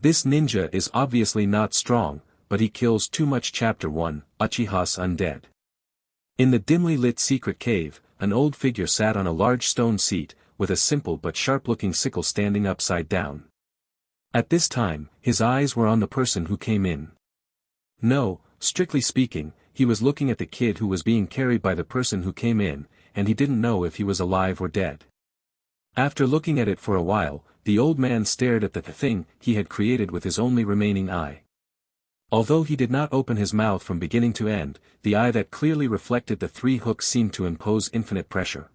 This ninja is obviously not strong, but he kills too much. Chapter 1, Uchiha's Undead. In the dimly lit secret cave, an old figure sat on a large stone seat, with a simple but sharp-looking sickle standing upside down. At this time, his eyes were on the person who came in. No, strictly speaking, he was looking at the kid who was being carried by the person who came in, and he didn't know if he was alive or dead. After looking at it for a while, the old man stared at the thing he had created with his only remaining eye. Although he did not open his mouth from beginning to end, the eye that clearly reflected the three hooks seemed to impose infinite pressure.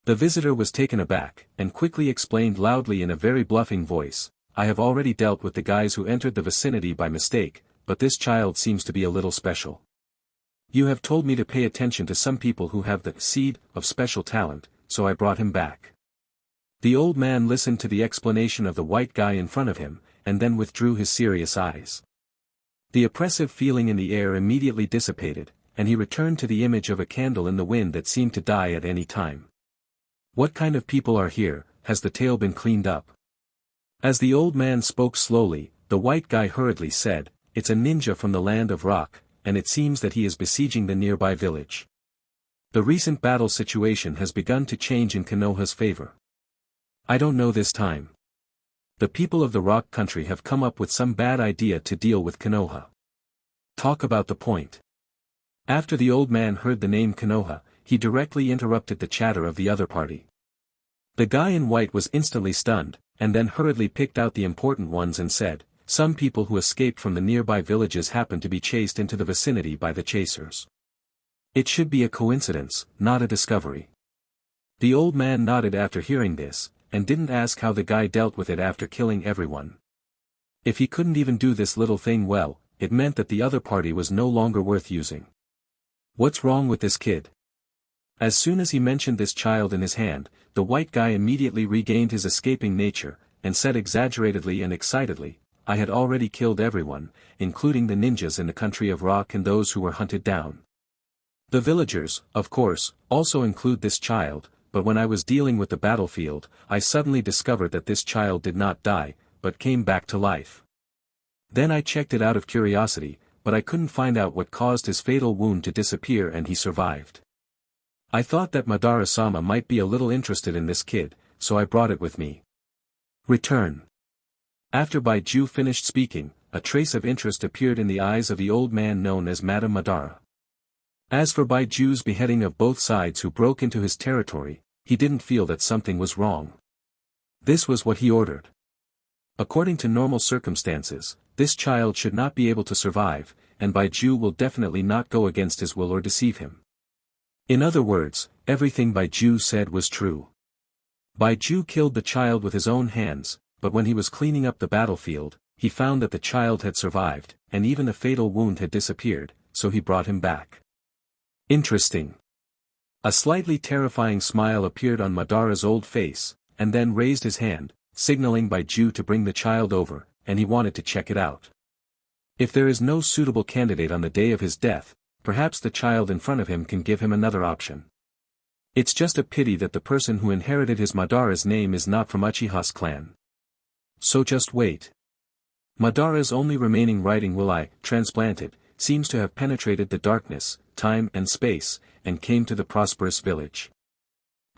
The visitor was taken aback, and quickly explained loudly in a very bluffing voice, "I have already dealt with the guys who entered the vicinity by mistake, but this child seems to be a little special. You have told me to pay attention to some people who have the seed of special talent, so I brought him back." The old man listened to the explanation of the white guy in front of him, and then withdrew his serious eyes. The oppressive feeling in the air immediately dissipated, and he returned to the image of a candle in the wind that seemed to die at any time. "What kind of people are here? Has the tail been cleaned up?" As the old man spoke slowly, the white guy hurriedly said, "It's a ninja from the land of rock, and it seems that he is besieging the nearby village. The recent battle situation has begun to change in Konoha's favor. I don't know this time. The people of the rock country have come up with some bad idea to deal with Konoha. Talk about the point." After the old man heard the name Konoha, he directly interrupted the chatter of the other party. The guy in white was instantly stunned, and then hurriedly picked out the important ones and said, "Some people who escaped from the nearby villages happened to be chased into the vicinity by the chasers. It should be a coincidence, not a discovery." The old man nodded after hearing this, and didn't ask how the guy dealt with it after killing everyone. If he couldn't even do this little thing well, it meant that the other party was no longer worth using. What's wrong with this kid? As soon as he mentioned this child in his hand, the white guy immediately regained his escaping nature, and said exaggeratedly and excitedly, "I had already killed everyone, including the ninjas in the country of rock and those who were hunted down. The villagers, of course, also include this child, but when I was dealing with the battlefield, I suddenly discovered that this child did not die, but came back to life. Then I checked it out of curiosity, but I couldn't find out what caused his fatal wound to disappear and he survived. I thought that Madara-sama might be a little interested in this kid, so I brought it with me. Return." After Baiju finished speaking, a trace of interest appeared in the eyes of the old man known as Madame Madara. As for Baiju's beheading of both sides who broke into his territory, he didn't feel that something was wrong. This was what he ordered. According to normal circumstances, this child should not be able to survive, and Baiju will definitely not go against his will or deceive him. In other words, everything Baiju said was true. Baiju killed the child with his own hands, but when he was cleaning up the battlefield, he found that the child had survived, and even the fatal wound had disappeared, so he brought him back. Interesting. A slightly terrifying smile appeared on Madara's old face, and then raised his hand, signaling Baiju to bring the child over, and he wanted to check it out. If there is no suitable candidate on the day of his death, perhaps the child in front of him can give him another option. It's just a pity that the person who inherited his Madara's name is not from Uchiha's clan. So just wait. Madara's only remaining writing will I, transplanted, seems to have penetrated the darkness, time and space, and came to the prosperous village.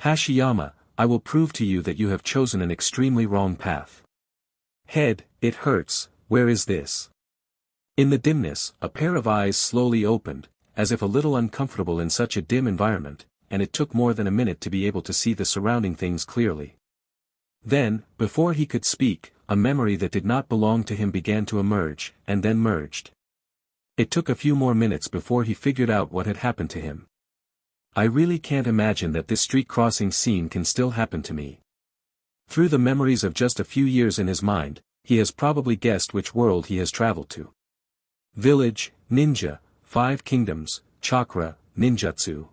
Hashiyama, I will prove to you that you have chosen an extremely wrong path. Head, it hurts, where is this? In the dimness, a pair of eyes slowly opened, as if a little uncomfortable in such a dim environment, and it took more than a minute to be able to see the surrounding things clearly. Then, before he could speak, a memory that did not belong to him began to emerge, and then merged. It took a few more minutes before he figured out what had happened to him. I really can't imagine that this street crossing scene can still happen to me. Through the memories of just a few years in his mind, he has probably guessed which world he has traveled to. Village, ninja, 5 kingdoms, chakra, ninjutsu.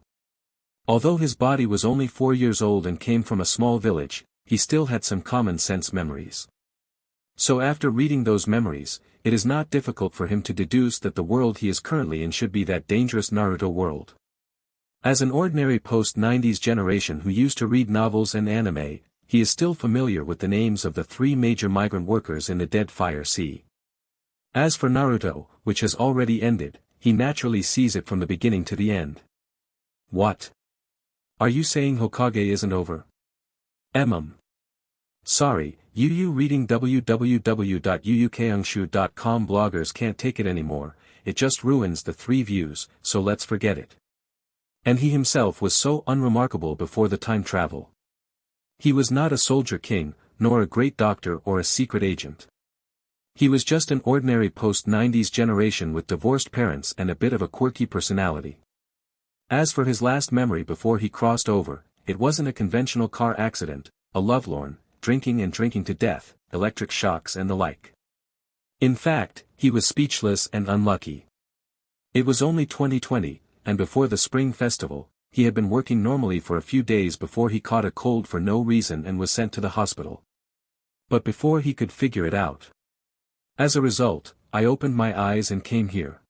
Although his body was only 4 years old and came from a small village, he still had some common sense memories. So after reading those memories, it is not difficult for him to deduce that the world he is currently in should be that dangerous Naruto world. As an ordinary post-90s generation who used to read novels and anime, he is still familiar with the names of the 3 major migrant workers in the Dead Fire Sea. As for Naruto, which has already ended, he naturally sees it from the beginning to the end. What? Are you saying Hokage isn't over? Sorry, Yu reading www.yuyukeungshu.com bloggers can't take it anymore, it just ruins the 3 views, so let's forget it. And he himself was so unremarkable before the time travel. He was not a soldier king, nor a great doctor or a secret agent. He was just an ordinary post-90s generation with divorced parents and a bit of a quirky personality. As for his last memory before he crossed over, it wasn't a conventional car accident, a lovelorn, drinking to death, electric shocks and the like. In fact, he was speechless and unlucky. It was only 2020, and before the spring festival, he had been working normally for a few days before he caught a cold for no reason and was sent to the hospital. But before he could figure it out. As a result, I opened my eyes and came here.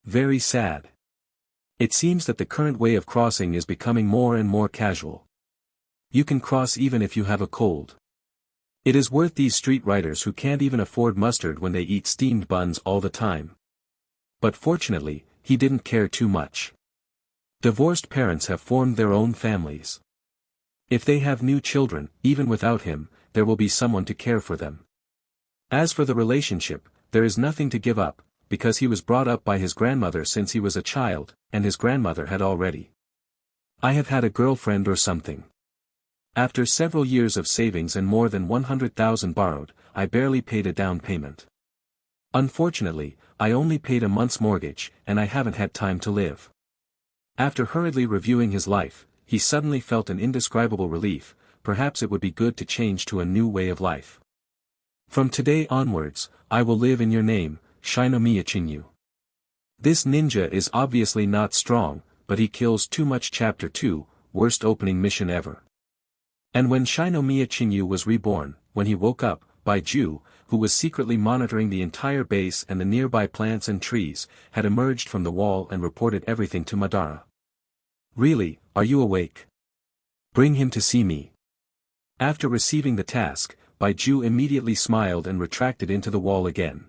Very sad. It seems that the current way of crossing is becoming more and more casual. You can cross even if you have a cold. It is worth these street riders who can't even afford mustard when they eat steamed buns all the time. But fortunately, he didn't care too much. Divorced parents have formed their own families. If they have new children, even without him, there will be someone to care for them. As for the relationship, there is nothing to give up, because he was brought up by his grandmother since he was a child, and his grandmother had already. I have had a girlfriend or something. After several years of savings and more than 100,000 borrowed, I barely paid a down payment. Unfortunately, I only paid a month's mortgage, and I haven't had time to live. After hurriedly reviewing his life, he suddenly felt an indescribable relief. Perhaps it would be good to change to a new way of life. From today onwards, I will live in your name, Shinomiya Chinyu. This ninja is obviously not strong, but he kills too much. Chapter 2, worst opening mission ever. And when Shinomiya Chinyu was reborn, when he woke up, Baiju, who was secretly monitoring the entire base and the nearby plants and trees, had emerged from the wall and reported everything to Madara. Really, are you awake? Bring him to see me. After receiving the task, Baiju immediately smiled and retracted into the wall again.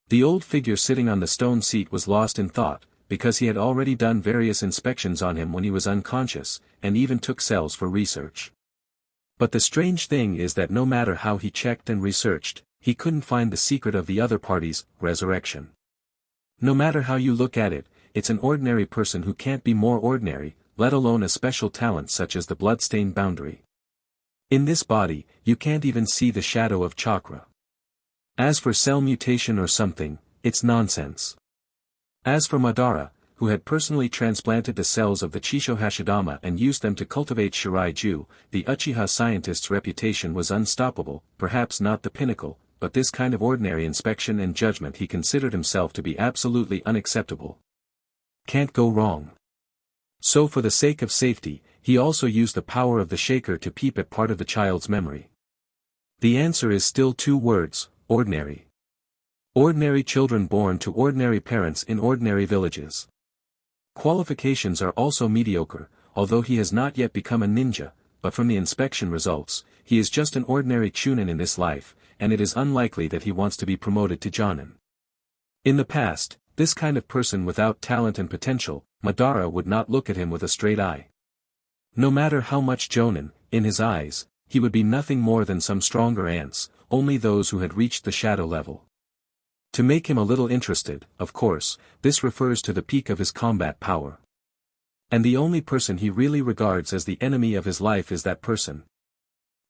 The old figure sitting on the stone seat was lost in thought, because he had already done various inspections on him when he was unconscious, and even took cells for research. But the strange thing is that no matter how he checked and researched, he couldn't find the secret of the other party's resurrection. No matter how you look at it, it's an ordinary person who can't be more ordinary, let alone a special talent such as the bloodstained boundary. In this body, you can't even see the shadow of chakra. As for cell mutation or something, it's nonsense. As for Madara, who had personally transplanted the cells of the Chisho Hashidama and used them to cultivate Shiraiju, the Uchiha scientist's reputation was unstoppable, perhaps not the pinnacle, but this kind of ordinary inspection and judgment he considered himself to be absolutely unacceptable. Can't go wrong. So for the sake of safety, he also used the power of the shaker to peep at part of the child's memory. The answer is still 2 words, ordinary. Ordinary children born to ordinary parents in ordinary villages. Qualifications are also mediocre, although he has not yet become a ninja, but from the inspection results, he is just an ordinary chunin in this life, and it is unlikely that he wants to be promoted to jonin. In the past, this kind of person without talent and potential, Madara would not look at him with a straight eye. No matter how much jonin, in his eyes, he would be nothing more than some stronger ants, only those who had reached the shadow level. To make him a little interested, of course, this refers to the peak of his combat power. And the only person he really regards as the enemy of his life is that person.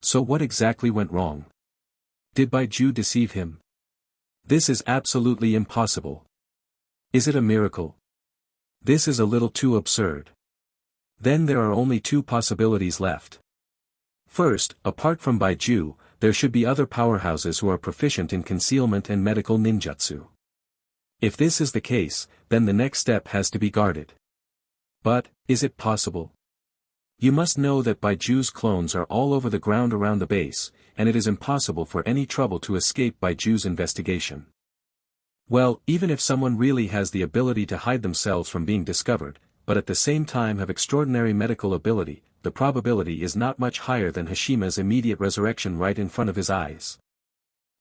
So what exactly went wrong? Did Baiju deceive him? This is absolutely impossible. Is it a miracle? This is a little too absurd. Then there are only 2 possibilities left. First, apart from Baiju, there should be other powerhouses who are proficient in concealment and medical ninjutsu. If this is the case, then the next step has to be guarded. But, is it possible? You must know that Baiju's clones are all over the ground around the base, and it is impossible for any trouble to escape Baiju's investigation. Well, even if someone really has the ability to hide themselves from being discovered, but at the same time have extraordinary medical ability, the probability is not much higher than Hashima's immediate resurrection right in front of his eyes.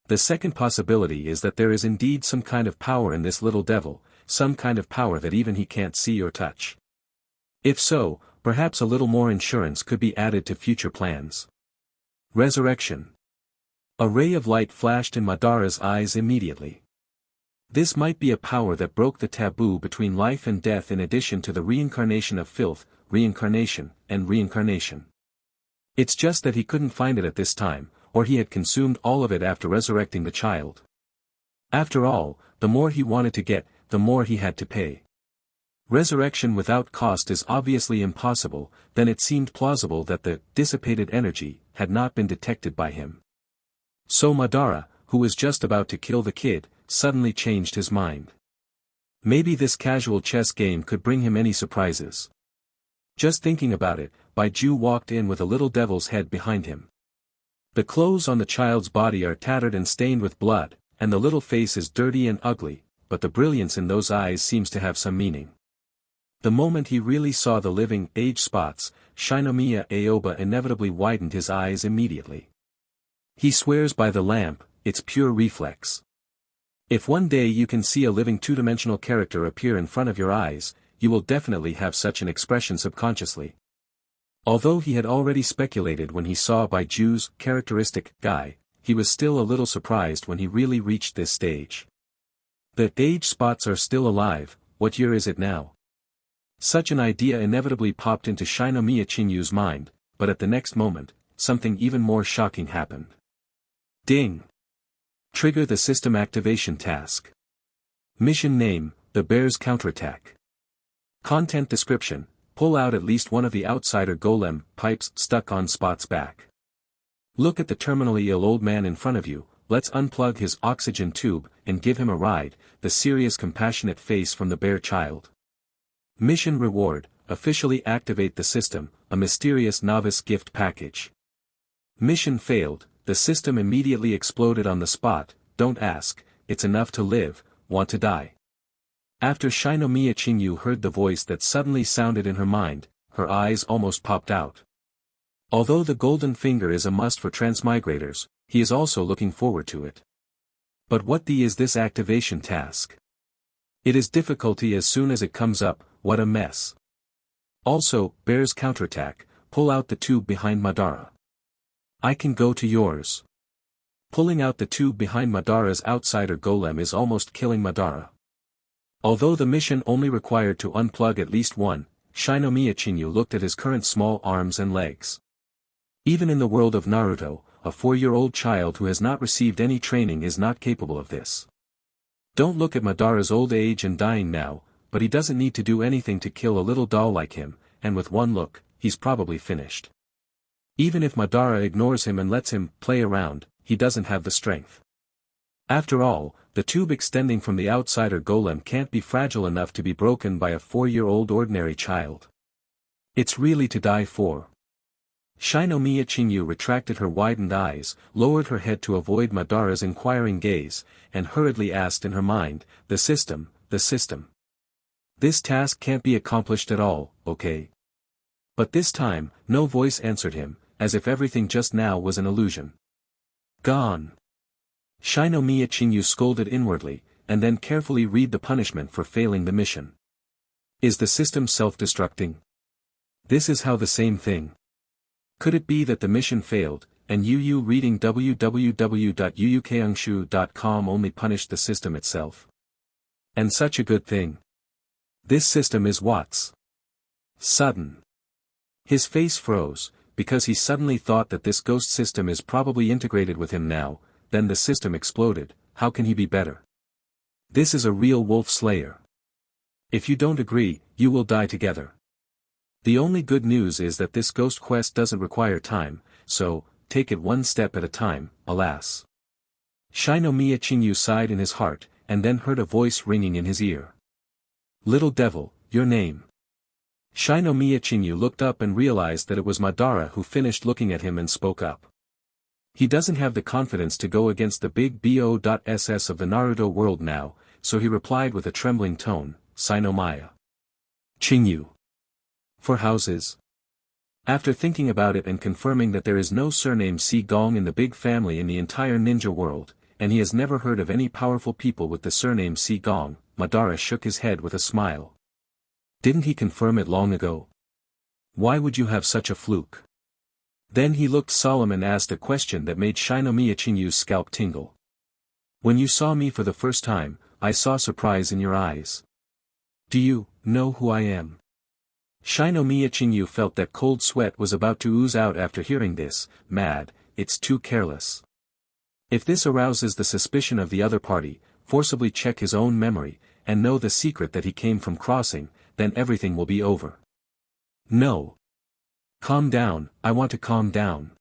The second possibility is that there is indeed some kind of power in this little devil, some kind of power that even he can't see or touch. If so, perhaps a little more insurance could be added to future plans. Resurrection. A ray of light flashed in Madara's eyes immediately. This might be a power that broke the taboo between life and death in addition to the reincarnation of filth, reincarnation, and reincarnation. It's just that he couldn't find it at this time, or he had consumed all of it after resurrecting the child. After all, the more he wanted to get, the more he had to pay. Resurrection without cost is obviously impossible, then it seemed plausible that the dissipated energy had not been detected by him. So Madara, who was just about to kill the kid, suddenly changed his mind. Maybe this casual chess game could bring him any surprises. Just thinking about it, Baiju walked in with a little devil's head behind him. The clothes on the child's body are tattered and stained with blood, and the little face is dirty and ugly, but the brilliance in those eyes seems to have some meaning. The moment he really saw the living, age spots, Shinomiya Aoba inevitably widened his eyes immediately. He swears by the lamp, it's pure reflex. If one day you can see a living two-dimensional character appear in front of your eyes, you will definitely have such an expression subconsciously. Although he had already speculated when he saw Baiju's characteristic guy, he was still a little surprised when he really reached this stage. The age spots are still alive, what year is it now? Such an idea inevitably popped into Shinomiya Chinyu's mind, but at the next moment, something even more shocking happened. Ding! Trigger the system activation task. Mission name, The Bear's Counterattack. Content description, pull out at least one of the outsider golem pipes stuck on Spot's back. Look at the terminally ill old man in front of you, let's unplug his oxygen tube and give him a ride, the serious compassionate face from the bear child. Mission reward, officially activate the system, a mysterious novice gift package. Mission failed, the system immediately exploded on the spot, don't ask, it's enough to live, want to die. After Shinomiya Chinyu heard the voice that suddenly sounded in her mind, her eyes almost popped out. Although the golden finger is a must for transmigrators, he is also looking forward to it. But what is this activation task? It is difficulty as soon as it comes up, what a mess. Also, bear's counterattack, pull out the tube behind Madara. I can go to yours. Pulling out the tube behind Madara's outsider golem is almost killing Madara. Although the mission only required to unplug at least one, Shinomiya Chinyu looked at his current small arms and legs. Even in the world of Naruto, a 4-year-old child who has not received any training is not capable of this. Don't look at Madara's old age and dying now, but he doesn't need to do anything to kill a little doll like him, and with one look, he's probably finished. Even if Madara ignores him and lets him play around, he doesn't have the strength. After all, the tube extending from the outsider golem can't be fragile enough to be broken by a 4-year-old ordinary child. It's really to die for. Shinomiya Chinyu retracted her widened eyes, lowered her head to avoid Madara's inquiring gaze, and hurriedly asked in her mind, the system, the system. This task can't be accomplished at all, okay? But this time, no voice answered him, as if everything just now was an illusion. Gone. Shinomiya Chinyu scolded inwardly, and then carefully read the punishment for failing the mission. Is the system self-destructing? This is how the same thing. Could it be that the mission failed, and Yu reading www.yuukangshu.com only punished the system itself? And such a good thing. This system is what's sudden. His face froze, because he suddenly thought that this ghost system is probably integrated with him now, then the system exploded, how can he be better? This is a real wolf slayer. If you don't agree, you will die together. The only good news is that this ghost quest doesn't require time, so, take it one step at a time, alas. Shinomiya Chinyu sighed in his heart, and then heard a voice ringing in his ear. Little devil, your name. Shinomiya Chinyu looked up and realized that it was Madara who finished looking at him and spoke up. He doesn't have the confidence to go against the big BOSS of the Naruto world now, so he replied with a trembling tone, Shinomiya Chinyu. For houses. After thinking about it and confirming that there is no surname Gong in the big family in the entire ninja world, and he has never heard of any powerful people with the surname Gong, Madara shook his head with a smile. Didn't he confirm it long ago? Why would you have such a fluke? Then he looked solemn and asked a question that made Shinomiya Chinyu's scalp tingle. When you saw me for the first time, I saw surprise in your eyes. Do you know who I am? Shinomiya Chinyu felt that cold sweat was about to ooze out after hearing this. Mad, it's too careless. If this arouses the suspicion of the other party, forcibly check his own memory, and know the secret that he came from crossing, then everything will be over. No. Calm down, I want to calm down.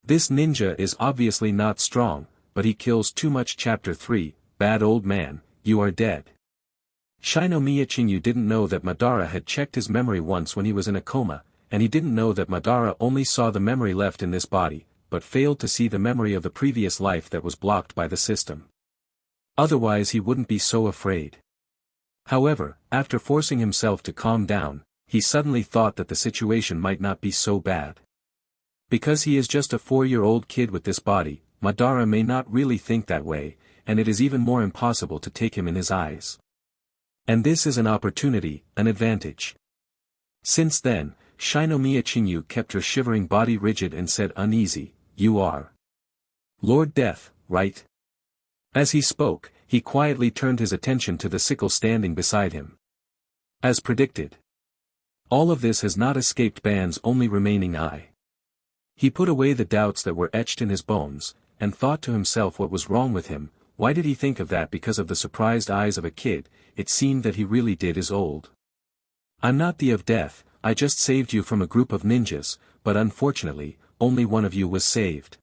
This ninja is obviously not strong, but he kills too much. Chapter 3, Bad Old Man, You Are Dead. Shinomiya Chinyu didn't know that Madara had checked his memory once when he was in a coma, and he didn't know that Madara only saw the memory left in this body, but failed to see the memory of the previous life that was blocked by the system. Otherwise he wouldn't be so afraid. However, after forcing himself to calm down, he suddenly thought that the situation might not be so bad. Because he is just a 4-year-old kid with this body, Madara may not really think that way, and it is even more impossible to take him in his eyes. And this is an opportunity, an advantage. Since then, Shinomiya Chinyu kept her shivering body rigid and said uneasy, You are Lord Death, right? As he spoke, he quietly turned his attention to the sickle standing beside him. As predicted. All of this has not escaped Ban's only remaining eye. He put away the doubts that were etched in his bones, and thought to himself what was wrong with him. Why did he think of that? Because of the surprised eyes of a kid? It seemed that he really did is old. I'm not the of death, I just saved you from a group of ninjas, but unfortunately, only one of you was saved.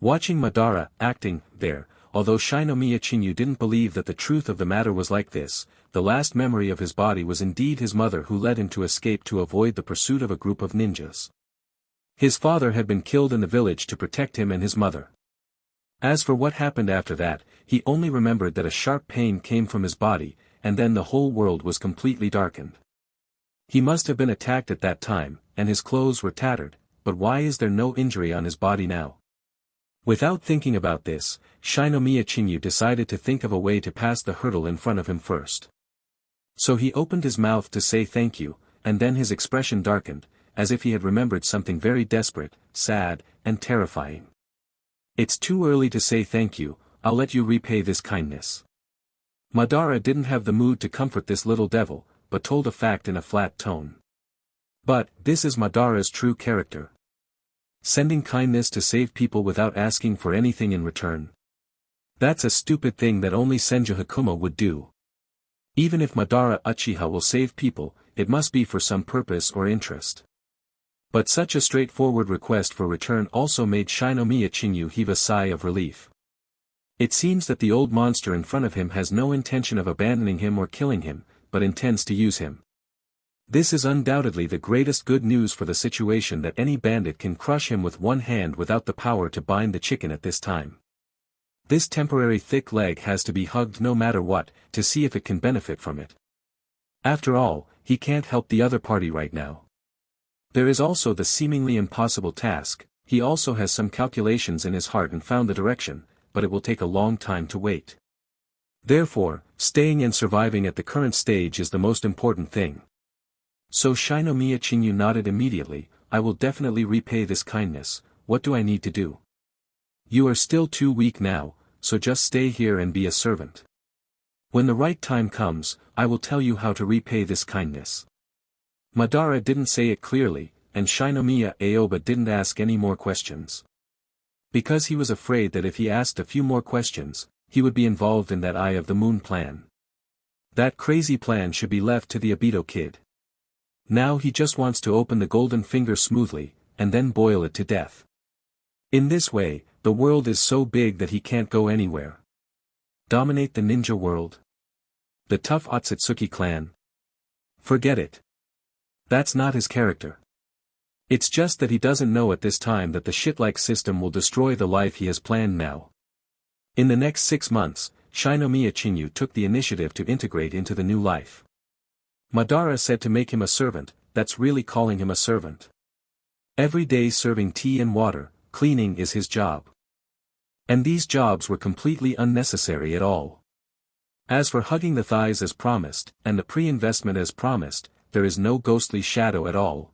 Watching Madara acting there, although Shinomiya Chinyu didn't believe that the truth of the matter was like this, the last memory of his body was indeed his mother who led him to escape to avoid the pursuit of a group of ninjas. His father had been killed in the village to protect him and his mother. As for what happened after that, he only remembered that a sharp pain came from his body, and then the whole world was completely darkened. He must have been attacked at that time, and his clothes were tattered, but why is there no injury on his body now? Without thinking about this, Shinomiya Chinyu decided to think of a way to pass the hurdle in front of him first. So he opened his mouth to say thank you, and then his expression darkened, as if he had remembered something very desperate, sad, and terrifying. It's too early to say thank you, I'll let you repay this kindness. Madara didn't have the mood to comfort this little devil, but told a fact in a flat tone. But, this is Madara's true character. Sending kindness to save people without asking for anything in return. That's a stupid thing that only Senju Hakuma would do. Even if Madara Uchiha will save people, it must be for some purpose or interest. But such a straightforward request for return also made Shinomiya Chinyu heave a sigh of relief. It seems that the old monster in front of him has no intention of abandoning him or killing him, but intends to use him. This is undoubtedly the greatest good news for the situation, that any bandit can crush him with one hand without the power to bind the chicken at this time. This temporary thick leg has to be hugged no matter what, to see if it can benefit from it. After all, he can't help the other party right now. There is also the seemingly impossible task. He also has some calculations in his heart and found the direction, but it will take a long time to wait. Therefore, staying and surviving at the current stage is the most important thing. So Shinomiya Chinyu nodded immediately. I will definitely repay this kindness. What do I need to do? You are still too weak now, so just stay here and be a servant. When the right time comes, I will tell you how to repay this kindness. Madara didn't say it clearly, and Shinomiya Aoba didn't ask any more questions. Because he was afraid that if he asked a few more questions, he would be involved in that Eye of the Moon plan. That crazy plan should be left to the Obito kid. Now he just wants to open the golden finger smoothly, and then boil it to death. In this way, the world is so big that he can't go anywhere. Dominate the ninja world? The tough Otsutsuki clan? Forget it. That's not his character. It's just that he doesn't know at this time that the shit-like system will destroy the life he has planned now. In the next 6 months, Shinomiya Chinyu took the initiative to integrate into the new life. Madara said to make him a servant. That's really calling him a servant. Every day serving tea and water, cleaning is his job. And these jobs were completely unnecessary at all. As for hugging the thighs as promised, and the pre-investment as promised, there is no ghostly shadow at all.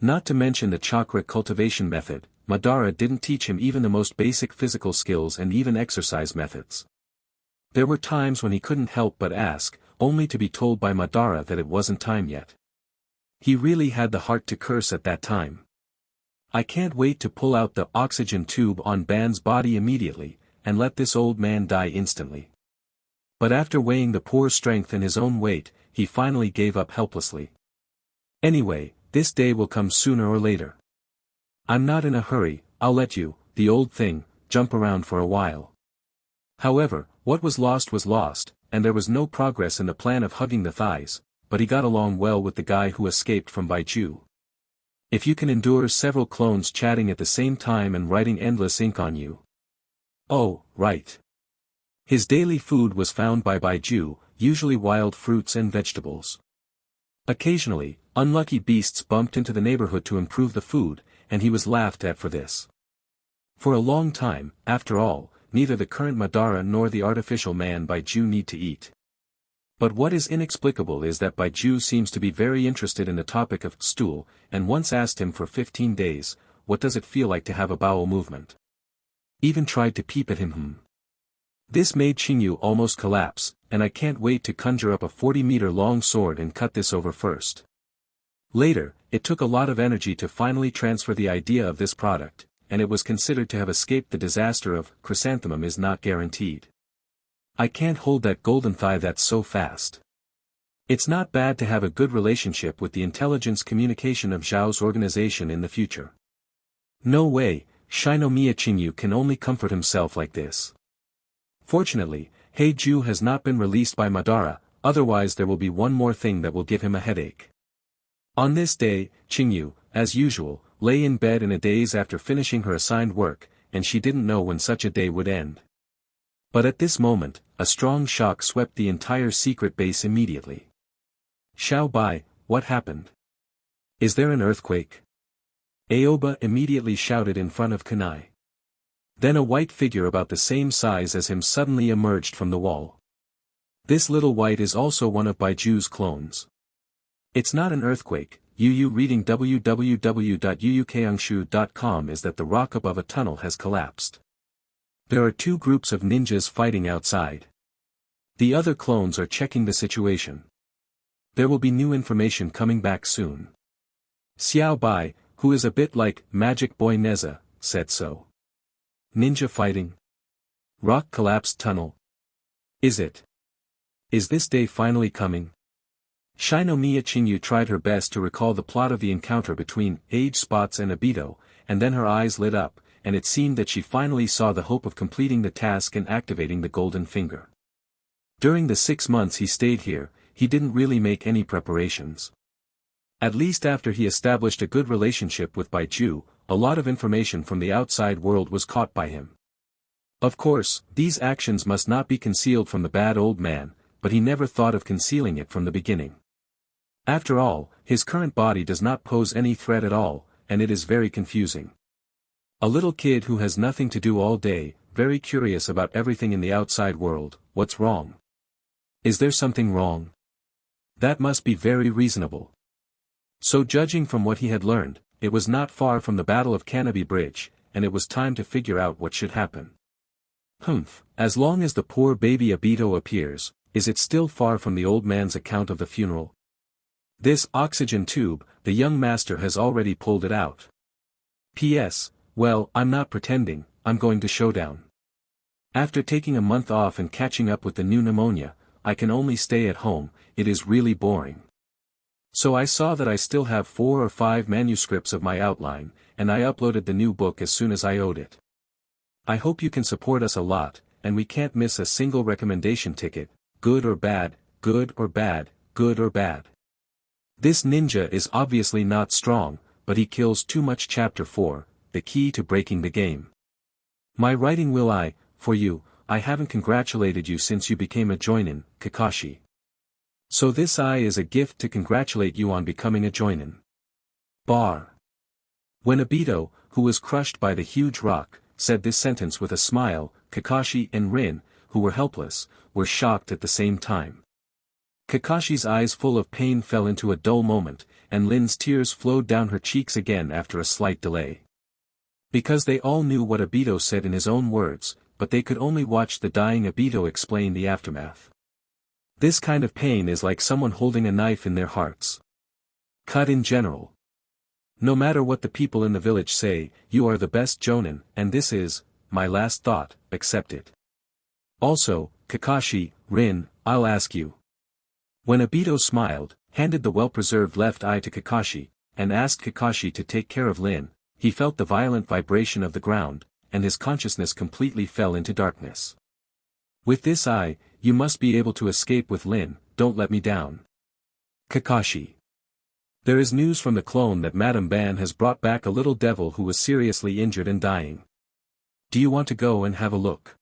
Not to mention the chakra cultivation method, Madara didn't teach him even the most basic physical skills and even exercise methods. There were times when he couldn't help but ask, only to be told by Madara that it wasn't time yet. He really had the heart to curse at that time. I can't wait to pull out the oxygen tube on Ban's body immediately, and let this old man die instantly. But after weighing the poor strength and his own weight, he finally gave up helplessly. Anyway, this day will come sooner or later. I'm not in a hurry, I'll let you, the old thing, jump around for a while. However, what was lost, and there was no progress in the plan of hugging the thighs, but he got along well with the guy who escaped from Baiju. If you can endure several clones chatting at the same time and writing endless ink on you. Oh, right. His daily food was found by Baiju, usually wild fruits and vegetables. Occasionally, unlucky beasts bumped into the neighborhood to improve the food, and he was laughed at for this. For a long time, after all, neither the current Madara nor the artificial man Baiju need to eat. But what is inexplicable is that Baiju seems to be very interested in the topic of stool, and once asked him for 15 days, what does it feel like to have a bowel movement? Even tried to peep at him. This made Qingyu almost collapse, and I can't wait to conjure up a 40-meter long sword and cut this over first. Later, it took a lot of energy to finally transfer the idea of this product, and it was considered to have escaped the disaster of chrysanthemum is not guaranteed. I can't hold that golden thigh that's so fast. It's not bad to have a good relationship with the intelligence communication of Zhao's organization in the future. No way, Shinomiya Qingyu can only comfort himself like this. Fortunately, Heiju has not been released by Madara, otherwise there will be one more thing that will give him a headache. On this day, Qingyu, as usual, lay in bed in a daze after finishing her assigned work, and she didn't know when such a day would end. But at this moment, a strong shock swept the entire secret base immediately. Xiao Bai, what happened? Is there an earthquake? Aoba immediately shouted in front of Kunai. Then a white figure about the same size as him suddenly emerged from the wall. This little white is also one of Baiju's clones. It's not an earthquake, Yu reading www.yuyukangshu.com is that the rock above a tunnel has collapsed. There are two groups of ninjas fighting outside. The other clones are checking the situation. There will be new information coming back soon. Xiao Bai, who is a bit like Magic Boy Neza, said so. Ninja fighting? Rock collapsed tunnel? Is it? Is this day finally coming? Shinomiya Qingyu tried her best to recall the plot of the encounter between Age Spots and Obito, and then her eyes lit up, and it seemed that she finally saw the hope of completing the task and activating the golden finger. During the 6 months he stayed here, he didn't really make any preparations. At least after he established a good relationship with Baiju, a lot of information from the outside world was caught by him. Of course, these actions must not be concealed from the bad old man, but he never thought of concealing it from the beginning. After all, his current body does not pose any threat at all, and it is very confusing. A little kid who has nothing to do all day, very curious about everything in the outside world, what's wrong? Is there something wrong? That must be very reasonable. So judging from what he had learned, it was not far from the Battle of Canopy Bridge, and it was time to figure out what should happen. As long as the poor baby Obito appears, is it still far from the old man's account of the funeral? This oxygen tube, the young master has already pulled it out. P.S. Well, I'm not pretending, I'm going to Showdown. After taking a month off and catching up with the new pneumonia, I can only stay at home, it is really boring. So I saw that I still have 4 or 5 manuscripts of my outline, and I uploaded the new book as soon as I owed it. I hope you can support us a lot, and we can't miss a single recommendation ticket, good or bad, good or bad, good or bad. This ninja is obviously not strong, but he kills too much. Chapter 4, the key to breaking the game. My writing will for you, I haven't congratulated you since you became a joinin, Kakashi. So this is a gift to congratulate you on becoming a joinin. Bar. When Obito, who was crushed by the huge rock, said this sentence with a smile, Kakashi and Rin, who were helpless, were shocked at the same time. Kakashi's eyes full of pain fell into a dull moment, and Rin's tears flowed down her cheeks again after a slight delay. Because they all knew what Obito said in his own words, but they could only watch the dying Obito explain the aftermath. This kind of pain is like someone holding a knife in their hearts. Cut in general. No matter what the people in the village say, you are the best Jonin, and this is, my last thought, accept it. Also, Kakashi, Rin, I'll ask you. When Obito smiled, handed the well-preserved left eye to Kakashi, and asked Kakashi to take care of Rin, he felt the violent vibration of the ground, and his consciousness completely fell into darkness. With this eye, you must be able to escape with Rin, don't let me down. Kakashi. There is news from the clone that Madame Ban has brought back a little devil who was seriously injured and dying. Do you want to go and have a look?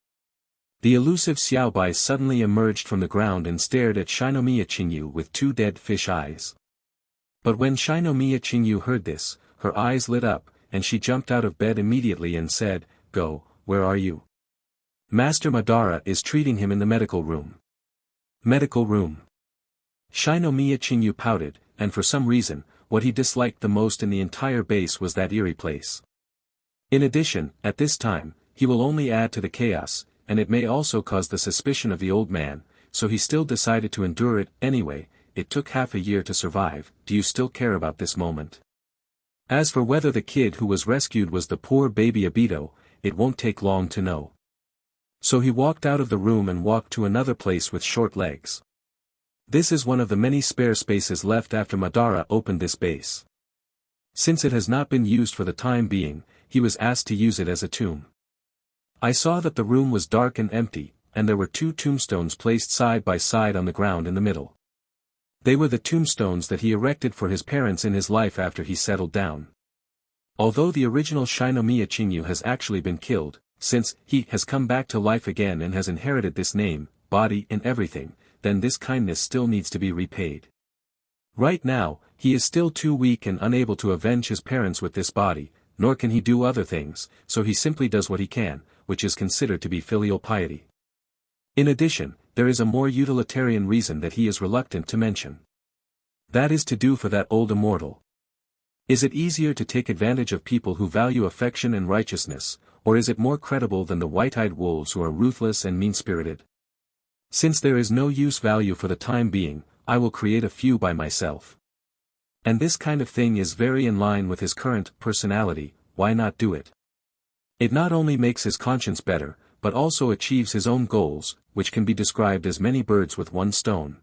The elusive Xiaobai suddenly emerged from the ground and stared at Shinomiya Qingyu with two dead fish eyes. But when Shinomiya Qingyu heard this, her eyes lit up, and she jumped out of bed immediately and said, "Go, where are you?" Master Madara is treating him in the medical room. Medical room. Shinomiya Qingyu pouted, and for some reason, what he disliked the most in the entire base was that eerie place. In addition, at this time, he will only add to the chaos, and it may also cause the suspicion of the old man, so he still decided to endure it. Anyway, it took half a year to survive. Do you still care about this moment? As for whether the kid who was rescued was the poor baby Obito, it won't take long to know. So he walked out of the room and walked to another place with short legs. This is one of the many spare spaces left after Madara opened this base. Since it has not been used for the time being, he was asked to use it as a tomb. I saw that the room was dark and empty, and there were two tombstones placed side by side on the ground in the middle. They were the tombstones that he erected for his parents in his life after he settled down. Although the original Shinomiya Qingyu has actually been killed, since he has come back to life again and has inherited this name, body and everything, then this kindness still needs to be repaid. Right now, he is still too weak and unable to avenge his parents with this body, nor can he do other things, so he simply does what he can, which is considered to be filial piety. In addition, there is a more utilitarian reason that he is reluctant to mention. That is to do for that old immortal. Is it easier to take advantage of people who value affection and righteousness, or is it more credible than the white-eyed wolves who are ruthless and mean-spirited? Since there is no use value for the time being, I will create a few by myself. And this kind of thing is very in line with his current personality, why not do it? It not only makes his conscience better, but also achieves his own goals, which can be described as many birds with one stone.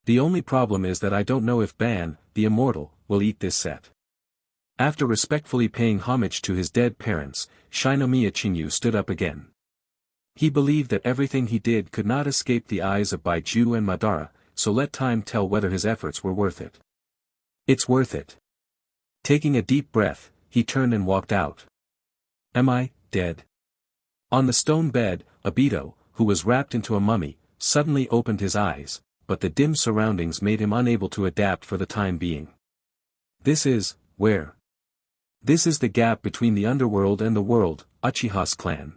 The only problem is that I don't know if Ban, the immortal, will eat this set. After respectfully paying homage to his dead parents, Shinomiya Qingyu stood up again. He believed that everything he did could not escape the eyes of Baiju and Madara, so let time tell whether his efforts were worth it. It's worth it. Taking a deep breath, he turned and walked out. Am I dead? On the stone bed, Obito, who was wrapped into a mummy, suddenly opened his eyes, but the dim surroundings made him unable to adapt for the time being. This is, where? This is the gap between the underworld and the world, Uchiha's clan.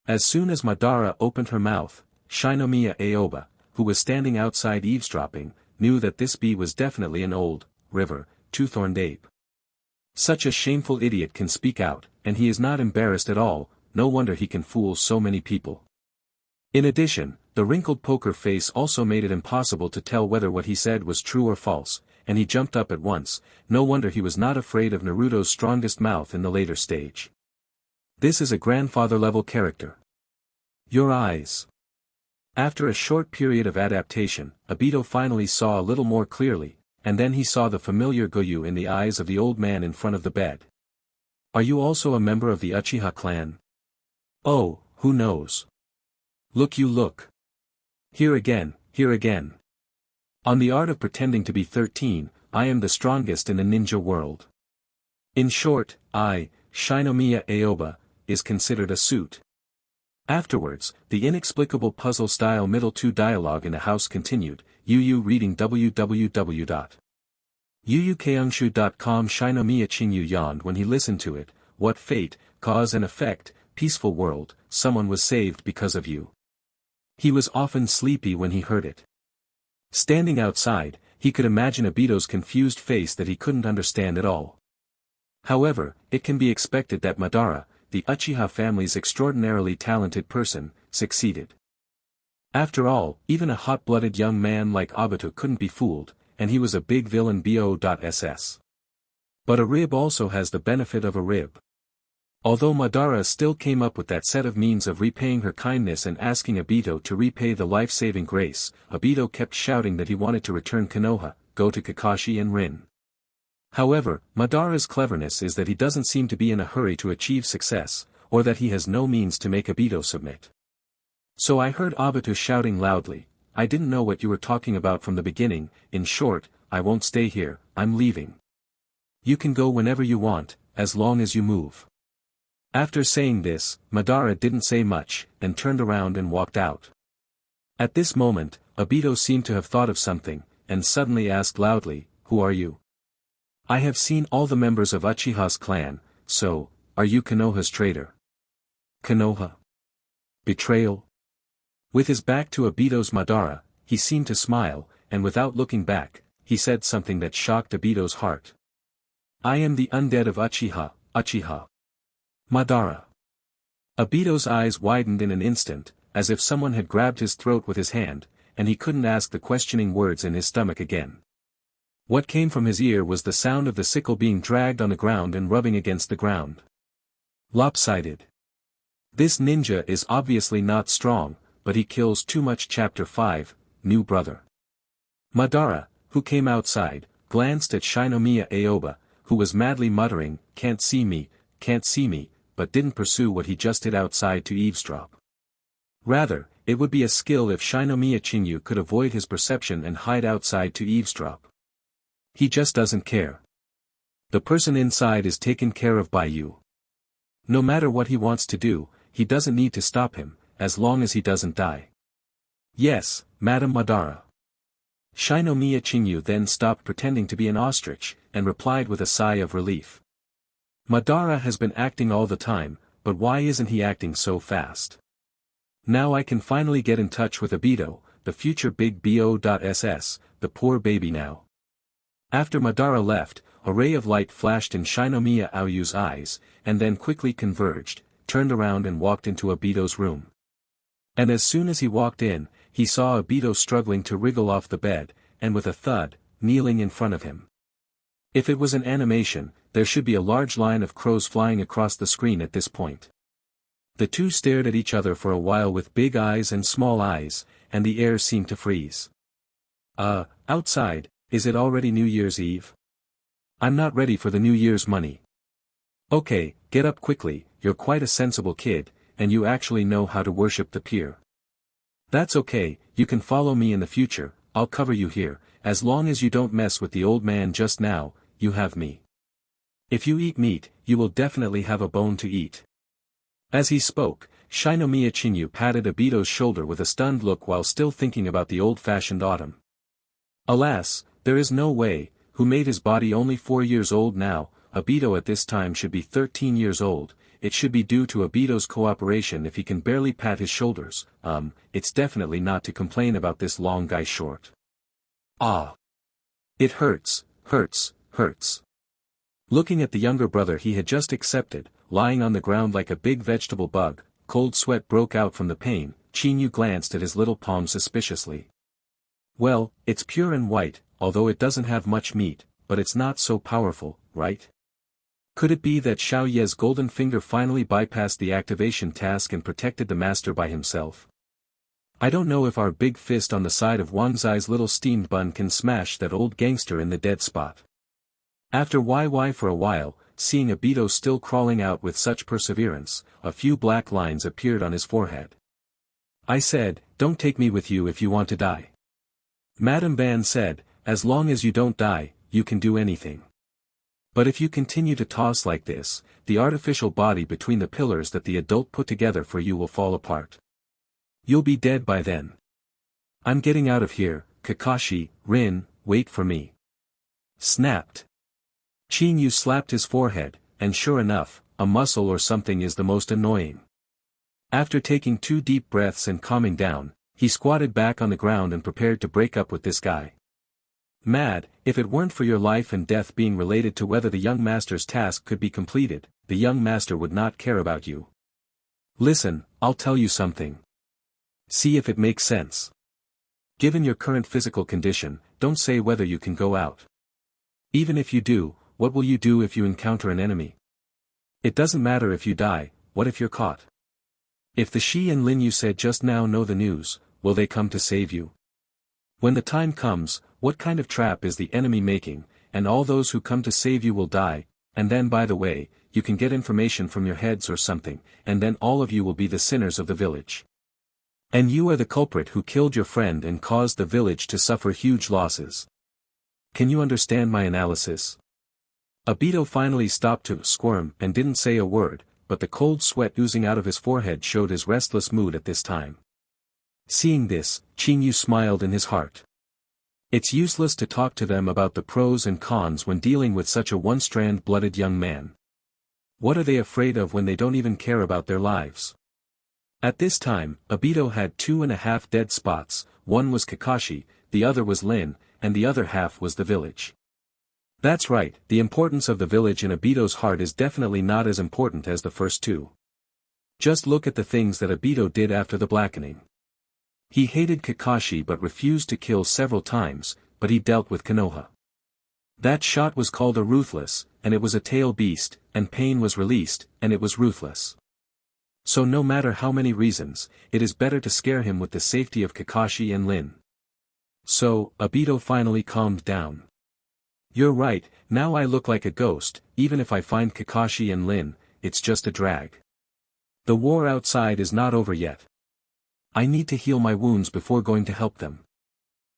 As soon as Madara opened her mouth, Shinomiya Aoba, who was standing outside eavesdropping, knew that this bee was definitely an old, river, two-thorned ape. Such a shameful idiot can speak out, and he is not embarrassed at all, no wonder he can fool so many people. In addition, the wrinkled poker face also made it impossible to tell whether what he said was true or false, and he jumped up at once, no wonder he was not afraid of Naruto's strongest mouth in the later stage. This is a grandfather-level character. Your eyes. After a short period of adaptation, Obito finally saw a little more clearly, and then he saw the familiar Goyu in the eyes of the old man in front of the bed. Are you also a member of the Uchiha clan? Oh, who knows? Look you look. Here again, here again. On the art of pretending to be 13, I am the strongest in the ninja world. In short, I, Shinomiya Aoba, is considered a suit. Afterwards, the inexplicable puzzle-style middle two dialogue in the house continued, Yu reading www. Yuyukeungshu.com. Shinomiya Chinyu yawned when he listened to it. What fate, cause and effect, peaceful world, someone was saved because of you. He was often sleepy when he heard it. Standing outside, he could imagine Obito's confused face that he couldn't understand at all. However, it can be expected that Madara, the Uchiha family's extraordinarily talented person, succeeded. After all, even a hot-blooded young man like Obito couldn't be fooled, and he was a big villain. BO.SS. But a rib also has the benefit of a rib. Although Madara still came up with that set of means of repaying her kindness and asking Obito to repay the life-saving grace, Obito kept shouting that he wanted to return Konoha, go to Kakashi and Rin. However, Madara's cleverness is that he doesn't seem to be in a hurry to achieve success, or that he has no means to make Obito submit. So I heard Obito shouting loudly, I didn't know what you were talking about from the beginning. In short, I won't stay here, I'm leaving. You can go whenever you want, as long as you move. After saying this, Madara didn't say much, and turned around and walked out. At this moment, Obito seemed to have thought of something, and suddenly asked loudly, who are you? I have seen all the members of Uchiha's clan, so, are you Konoha's traitor? Konoha? Betrayal? With his back to Obito's Madara, he seemed to smile, and without looking back, he said something that shocked Obito's heart. I am the undead of Uchiha, Uchiha. Madara. Obito's eyes widened in an instant, as if someone had grabbed his throat with his hand, and he couldn't ask the questioning words in his stomach again. What came from his ear was the sound of the sickle being dragged on the ground and rubbing against the ground. Lopsided. This ninja is obviously not strong, but he kills too much. Chapter 5, New Brother. Madara, who came outside, glanced at Shinomiya Aoba, who was madly muttering, can't see me, but didn't pursue what he just did outside to eavesdrop. Rather, it would be a skill if Shinomiya Chinyu could avoid his perception and hide outside to eavesdrop. He just doesn't care. The person inside is taken care of by you. No matter what he wants to do, he doesn't need to stop him, as long as he doesn't die. Yes, Madam Madara. Shinomiya Chinyu then stopped pretending to be an ostrich, and replied with a sigh of relief. Madara has been acting all the time, but why isn't he acting so fast? Now I can finally get in touch with Obito, the future big BO.SS, the poor baby now. After Madara left, a ray of light flashed in Shinomiya Aoyu's eyes, and then quickly converged, turned around and walked into Obito's room. And as soon as he walked in, he saw Obito struggling to wriggle off the bed, and with a thud, kneeling in front of him. If it was an animation, there should be a large line of crows flying across the screen at this point. The two stared at each other for a while with big eyes and small eyes, and the air seemed to freeze. Outside, is it already New Year's Eve? I'm not ready for the New Year's money. Okay, get up quickly, you're quite a sensible kid, and you actually know how to worship the pier. That's okay, you can follow me in the future, I'll cover you here, as long as you don't mess with the old man just now, you have me. If you eat meat, you will definitely have a bone to eat. As he spoke, Shinomiya Chinyu patted Obito's shoulder with a stunned look while still thinking about the old-fashioned autumn. Alas, there is no way, who made his body only 4 years old now, Obito at this time should be 13 years old, it should be due to Obito's cooperation if he can barely pat his shoulders, it's definitely not to complain about this long guy short. Ah! It hurts. Looking at the younger brother he had just accepted, lying on the ground like a big vegetable bug, cold sweat broke out from the pain. Chinyu glanced at his little palm suspiciously. Well, it's pure and white, although it doesn't have much meat, but it's not so powerful, right? Could it be that Xiao Ye's golden finger finally bypassed the activation task and protected the master by himself? I don't know if our big fist on the side of Wang Zai's little steamed bun can smash that old gangster in the dead spot. After for a while, seeing Obito still crawling out with such perseverance, a few black lines appeared on his forehead. I said, don't take me with you if you want to die. Madame Ban said, as long as you don't die, you can do anything. But if you continue to toss like this, the artificial body between the pillars that the adult put together for you will fall apart. You'll be dead by then. I'm getting out of here, Kakashi, Rin, wait for me. Snapped. Chinyu slapped his forehead, and sure enough, a muscle or something is the most annoying. After taking 2 deep breaths and calming down, he squatted back on the ground and prepared to break up with this guy. Mad, if it weren't for your life and death being related to whether the young master's task could be completed, the young master would not care about you. Listen, I'll tell you something. See if it makes sense. Given your current physical condition, don't say whether you can go out. Even if you do, what will you do if you encounter an enemy? It doesn't matter if you die, what if you're caught? If the Shi and Lin you said just now know the news, will they come to save you? When the time comes, what kind of trap is the enemy making, and all those who come to save you will die, and then by the way, you can get information from your heads or something, and then all of you will be the sinners of the village. And you are the culprit who killed your friend and caused the village to suffer huge losses. Can you understand my analysis? Obito finally stopped to squirm and didn't say a word, but the cold sweat oozing out of his forehead showed his restless mood at this time. Seeing this, Chinyu smiled in his heart. It's useless to talk to them about the pros and cons when dealing with such a one-strand-blooded young man. What are they afraid of when they don't even care about their lives? At this time, Obito had 2.5 dead spots, one was Kakashi, the other was Lin, and the other half was the village. That's right, the importance of the village in Obito's heart is definitely not as important as the first two. Just look at the things that Obito did after the blackening. He hated Kakashi but refused to kill several times, but he dealt with Konoha. That shot was called a ruthless, and it was a tail beast, and pain was released, and it was ruthless. So no matter how many reasons, it is better to scare him with the safety of Kakashi and Lin. So, Obito finally calmed down. You're right, now I look like a ghost, even if I find Kakashi and Lin, it's just a drag. The war outside is not over yet. I need to heal my wounds before going to help them.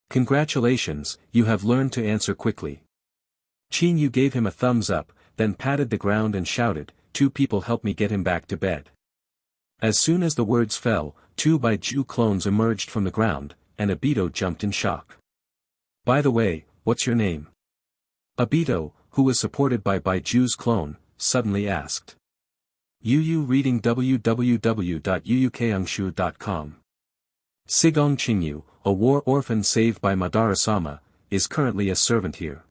Congratulations, you have learned to answer quickly. Chinyu gave him a thumbs up, then patted the ground and shouted, 2 people help me get him back to bed. As soon as the words fell, 2 Baiju clones emerged from the ground, and Obito jumped in shock. By the way, what's your name? Obito, who was supported by Baiju's clone, suddenly asked. Yu reading www.yuyukeangshu.com. Sigong Chinyu, a war orphan saved by Madara-sama, is currently a servant here.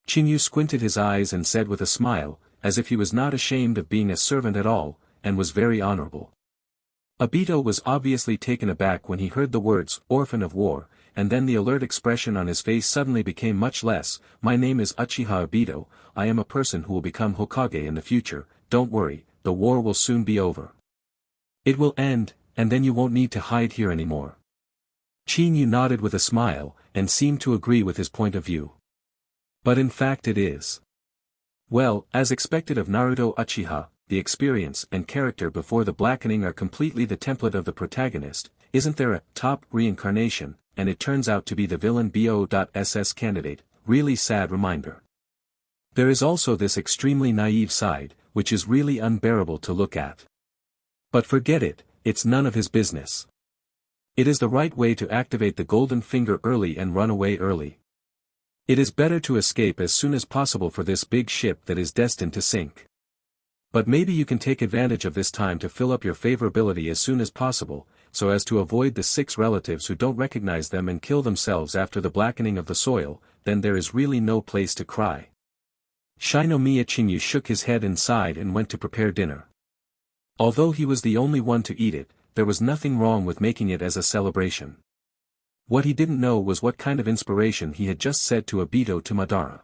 Chinyu squinted his eyes and said with a smile, as if he was not ashamed of being a servant at all, and was very honorable. Obito was obviously taken aback when he heard the words, orphan of war, and then the alert expression on his face suddenly became much less. My name is Uchiha Obito, I am a person who will become Hokage in the future, don't worry, the war will soon be over. It will end, and then you won't need to hide here anymore. Chinyu nodded with a smile, and seemed to agree with his point of view. But in fact it is. Well, as expected of Naruto Uchiha, the experience and character before the blackening are completely the template of the protagonist, isn't there a top reincarnation, and it turns out to be the villain BO.SS candidate, really sad reminder. There is also this extremely naive side, which is really unbearable to look at. But forget it, it's none of his business. It is the right way to activate the golden finger early and run away early. It is better to escape as soon as possible for this big ship that is destined to sink. But maybe you can take advantage of this time to fill up your favorability as soon as possible, so as to avoid the 6 relatives who don't recognize them and kill themselves after the blackening of the soil, then there is really no place to cry. Shinomiya Chinyu shook his head and sighed and went to prepare dinner. Although he was the only one to eat it, there was nothing wrong with making it as a celebration. What he didn't know was what kind of inspiration he had just said to Obito to Madara.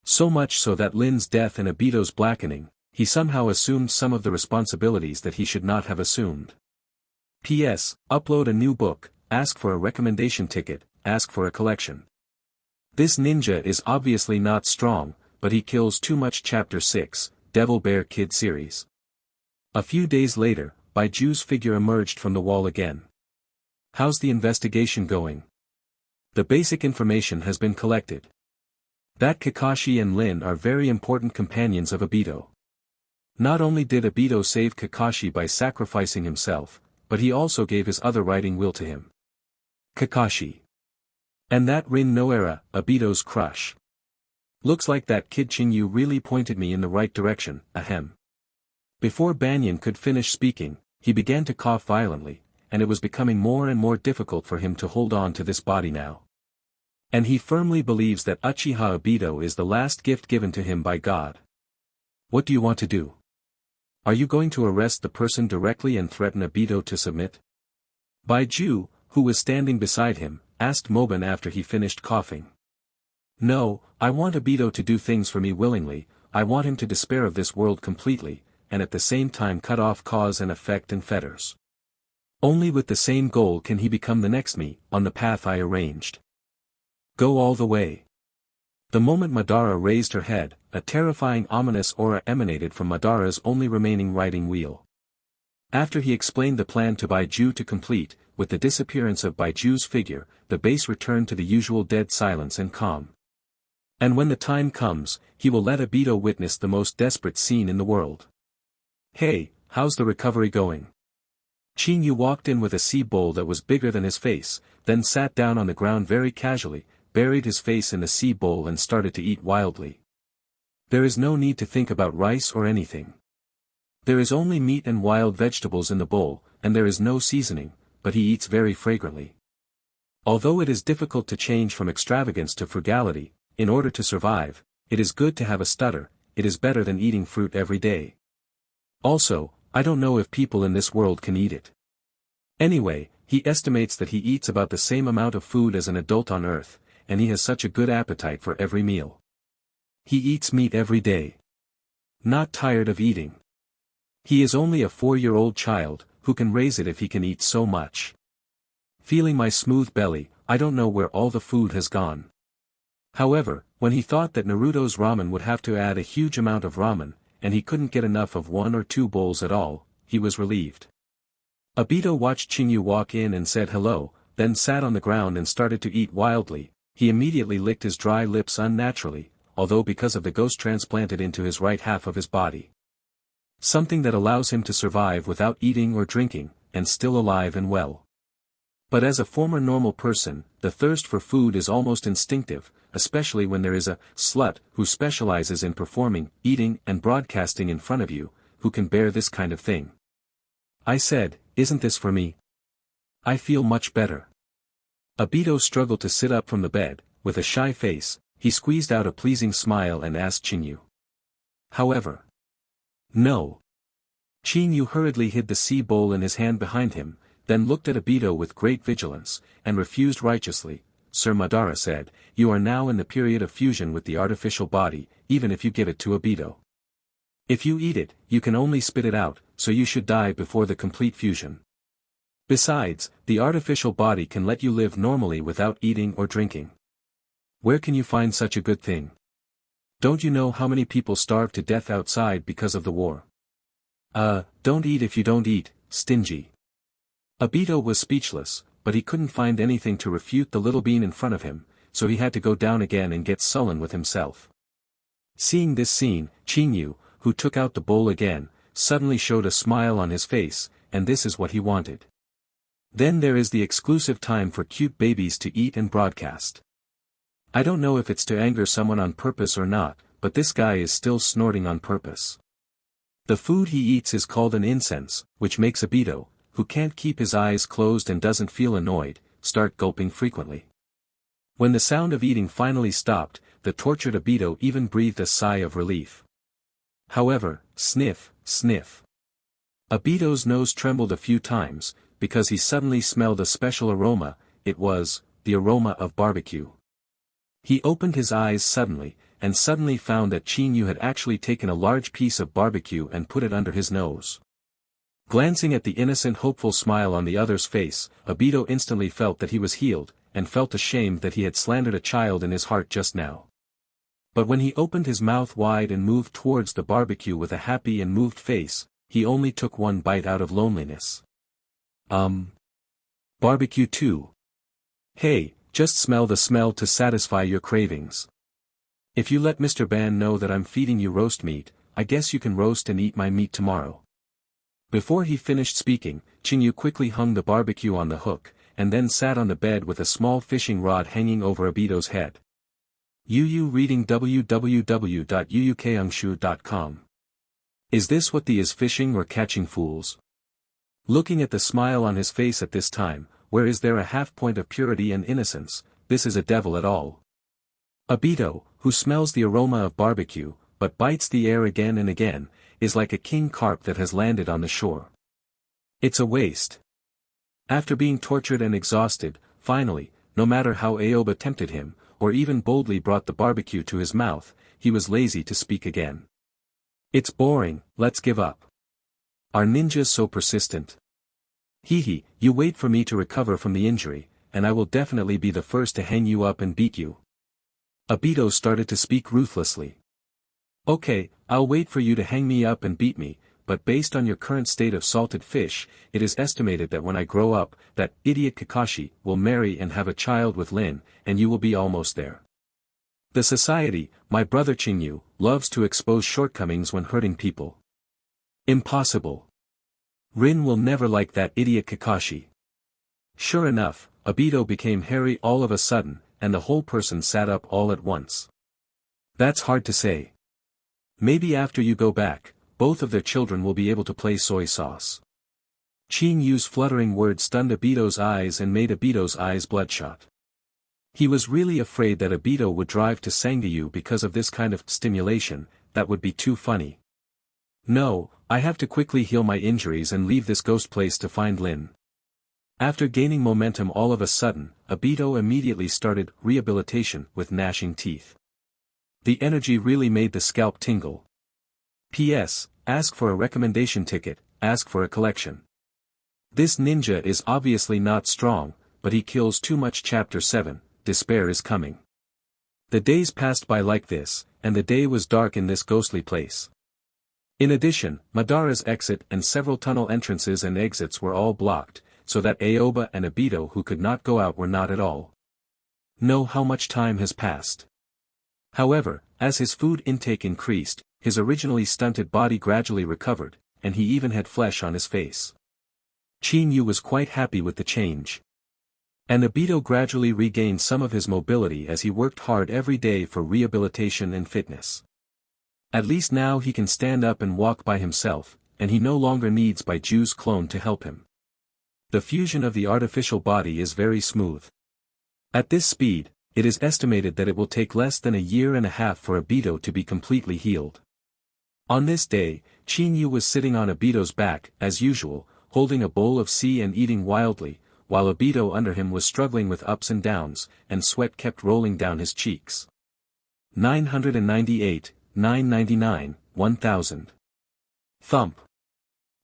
So much so that Lin's death and Obito's blackening, he somehow assumed some of the responsibilities that he should not have assumed. P.S. Upload a new book, ask for a recommendation ticket, ask for a collection. This ninja is obviously not strong, but he kills too much. Chapter 6, Devil Bear Kid Series. A few days later, Baiju's figure emerged from the wall again. How's the investigation going? The basic information has been collected. That Kakashi and Lin are very important companions of Obito. Not only did Obito save Kakashi by sacrificing himself, but he also gave his other riding wheel to him. Kakashi. And that Rin Noera, Obito's crush. Looks like that kid Chinyu really pointed me in the right direction, ahem. Before Banyan could finish speaking, he began to cough violently, and it was becoming more and more difficult for him to hold on to this body now. And he firmly believes that Uchiha Obito is the last gift given to him by God. What do you want to do? Are you going to arrest the person directly and threaten Obito to submit? Baiju, who was standing beside him, asked Moban after he finished coughing. No, I want Obito to do things for me willingly. I want him to despair of this world completely, and at the same time cut off cause and effect and fetters. Only with the same goal can he become the next me, on the path I arranged. Go all the way. The moment Madara raised her head, a terrifying ominous aura emanated from Madara's only remaining riding wheel. After he explained the plan to Baiju to complete, with the disappearance of Baiju's figure, the base returned to the usual dead silence and calm. And when the time comes, he will let Obito witness the most desperate scene in the world. Hey, how's the recovery going? Chinyu walked in with a sea bowl that was bigger than his face, then sat down on the ground very casually, buried his face in the sea bowl and started to eat wildly. There is no need to think about rice or anything. There is only meat and wild vegetables in the bowl, and there is no seasoning, but he eats very fragrantly. Although it is difficult to change from extravagance to frugality, in order to survive, it is good to have a stutter. It is better than eating fruit every day. Also, I don't know if people in this world can eat it. Anyway, he estimates that he eats about the same amount of food as an adult on Earth, and he has such a good appetite for every meal. He eats meat every day. Not tired of eating. He is only a 4-year-old child, who can raise it if he can eat so much. Feeling my smooth belly, I don't know where all the food has gone. However, when he thought that Naruto's ramen would have to add a huge amount of ramen, and he couldn't get enough of 1 or 2 bowls at all, he was relieved. Obito watched Chinyu walk in and said hello, then sat on the ground and started to eat wildly. He immediately licked his dry lips unnaturally, although because of the ghost transplanted into his right half of his body. Something that allows him to survive without eating or drinking, and still alive and well. But as a former normal person, the thirst for food is almost instinctive, especially when there is a slut who specializes in performing, eating and broadcasting in front of you, who can bear this kind of thing. I said, isn't this for me? I feel much better. Obito struggled to sit up from the bed. With a shy face, he squeezed out a pleasing smile and asked Chinyu. However. No. Chinyu hurriedly hid the sea bowl in his hand behind him, then looked at Obito with great vigilance, and refused righteously. Sir Madara said, you are now in the period of fusion with the artificial body, even if you give it to Obito. If you eat it, you can only spit it out, so you should die before the complete fusion. Besides, the artificial body can let you live normally without eating or drinking. Where can you find such a good thing? Don't you know how many people starve to death outside because of the war? Don't eat if you don't eat, stingy. Obito was speechless, but he couldn't find anything to refute the little bean in front of him, so he had to go down again and get sullen with himself. Seeing this scene, Chinyu, who took out the bowl again, suddenly showed a smile on his face, and this is what he wanted. Then there is the exclusive time for cute babies to eat and broadcast. I don't know if it's to anger someone on purpose or not, but this guy is still snorting on purpose. The food he eats is called an incense, which makes Obito, who can't keep his eyes closed and doesn't feel annoyed, start gulping frequently. When the sound of eating finally stopped, the tortured Obito even breathed a sigh of relief. However, sniff, sniff. Obito's nose trembled a few times, because he suddenly smelled a special aroma. It was the aroma of barbecue. He opened his eyes suddenly, and suddenly found that Chinyu had actually taken a large piece of barbecue and put it under his nose. Glancing at the innocent hopeful smile on the other's face, Obito instantly felt that he was healed, and felt ashamed that he had slandered a child in his heart just now. But when he opened his mouth wide and moved towards the barbecue with a happy and moved face, he only took one bite out of loneliness. Barbecue too. Hey, just smell the smell to satisfy your cravings. If you let Mr. Ban know that I'm feeding you roast meat, I guess you can roast and eat my meat tomorrow. Before he finished speaking, Chinyu quickly hung the barbecue on the hook, and then sat on the bed with a small fishing rod hanging over Obito's head. Yu reading www.yuukangshu.com. Is this what the is fishing or catching fools? Looking at the smile on his face at this time, where is there a half point of purity and innocence, this is a devil at all. Obito, who smells the aroma of barbecue, but bites the air again and again, is like a king carp that has landed on the shore. It's a waste. After being tortured and exhausted, finally, no matter how Aoba tempted him, or even boldly brought the barbecue to his mouth, he was lazy to speak again. It's boring, let's give up. Are ninjas so persistent? Hehe, you wait for me to recover from the injury, and I will definitely be the first to hang you up and beat you. Obito started to speak ruthlessly. Okay, I'll wait for you to hang me up and beat me, but based on your current state of salted fish, it is estimated that when I grow up, that idiot Kakashi will marry and have a child with Lin, and you will be almost there. The society, my brother Chinyu, loves to expose shortcomings when hurting people. Impossible. Rin will never like that idiot Kakashi. Sure enough, Obito became hairy all of a sudden, and the whole person sat up all at once. That's hard to say. Maybe after you go back, both of their children will be able to play soy sauce. Chinyu's fluttering words stunned Obito's eyes and made Obito's eyes bloodshot. He was really afraid that Obito would drive to Sangayu because of this kind of stimulation, that would be too funny. No, I have to quickly heal my injuries and leave this ghost place to find Lin. After gaining momentum all of a sudden, Obito immediately started rehabilitation with gnashing teeth. The energy really made the scalp tingle. P.S. Ask for a recommendation ticket, ask for a collection. This ninja is obviously not strong, but he kills too much. Chapter 7, Despair is coming. The days passed by like this, and the day was dark in this ghostly place. In addition, Madara's exit and several tunnel entrances and exits were all blocked, so that Aoba and Obito who could not go out were not at all. Know how much time has passed. However, as his food intake increased, his originally stunted body gradually recovered, and he even had flesh on his face. Chinyu was quite happy with the change. And Obito gradually regained some of his mobility as he worked hard every day for rehabilitation and fitness. At least now he can stand up and walk by himself, and he no longer needs Baiju's clone to help him. The fusion of the artificial body is very smooth. At this speed, it is estimated that it will take less than a year and a half for Obito to be completely healed. On this day, Chinyu was sitting on Obito's back, as usual, holding a bowl of tea and eating wildly, while Obito under him was struggling with ups and downs, and sweat kept rolling down his cheeks. 998, 999, 1000. Thump.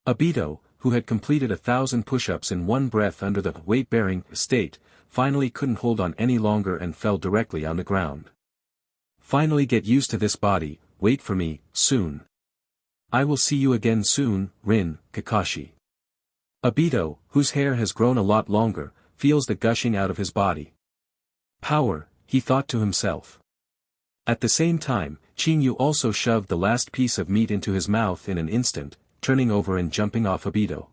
Obito, who had completed 1,000 push-ups in one breath under the weight-bearing state, finally couldn't hold on any longer and fell directly on the ground. Finally get used to this body, wait for me, soon. I will see you again soon, Rin, Kakashi. Obito, whose hair has grown a lot longer, feels the gushing out of his body. Power, he thought to himself. At the same time, Chinyu also shoved the last piece of meat into his mouth in an instant, turning over and jumping off Obito.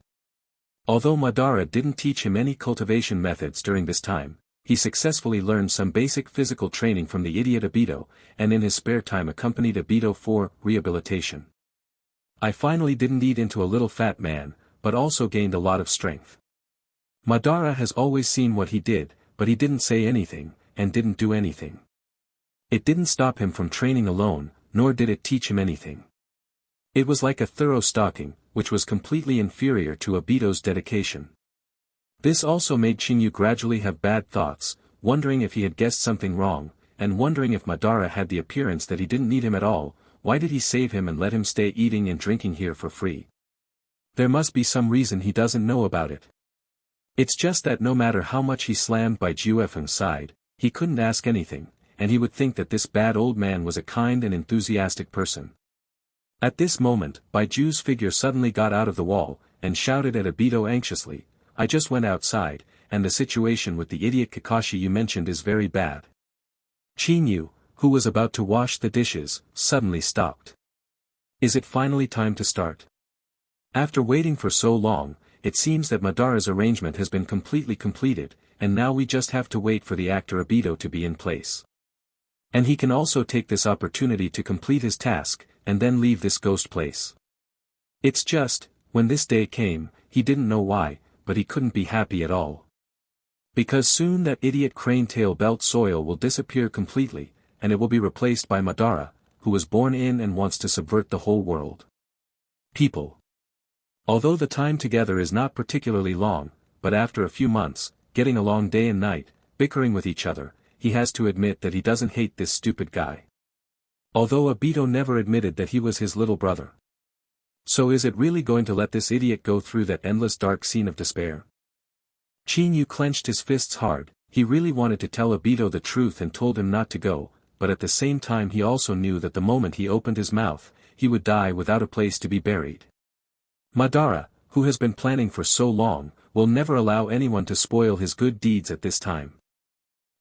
Although Madara didn't teach him any cultivation methods during this time, he successfully learned some basic physical training from the idiot Obito, and in his spare time accompanied Obito for rehabilitation. I finally didn't eat into a little fat man, but also gained a lot of strength. Madara has always seen what he did, but he didn't say anything, and didn't do anything. It didn't stop him from training alone, nor did it teach him anything. It was like a thorough stalking, which was completely inferior to Obito's dedication. This also made Chinyu gradually have bad thoughts, wondering if he had guessed something wrong, and wondering if Madara had the appearance that he didn't need him at all. Why did he save him and let him stay eating and drinking here for free? There must be some reason he doesn't know about it. It's just that no matter how much he slammed Baiju Feng's side, he couldn't ask anything, and he would think that this bad old man was a kind and enthusiastic person. At this moment, Baiju's figure suddenly got out of the wall, and shouted at Obito anxiously, I just went outside, and the situation with the idiot Kakashi you mentioned is very bad. Chinyu, who was about to wash the dishes, suddenly stopped. Is it finally time to start? After waiting for so long, it seems that Madara's arrangement has been completely completed, and now we just have to wait for the actor Obito to be in place. And he can also take this opportunity to complete his task, and then leave this ghost place. It's just, when this day came, he didn't know why, but he couldn't be happy at all. Because soon that idiot crane tail belt soil will disappear completely, and it will be replaced by Madara, who was born in and wants to subvert the whole world. People. Although the time together is not particularly long, but after a few months, getting along day and night, bickering with each other, he has to admit that he doesn't hate this stupid guy. Although Obito never admitted that he was his little brother. So is it really going to let this idiot go through that endless dark scene of despair? Chinyu clenched his fists hard. He really wanted to tell Obito the truth and told him not to go, but at the same time he also knew that the moment he opened his mouth, he would die without a place to be buried. Madara, who has been planning for so long, will never allow anyone to spoil his good deeds at this time.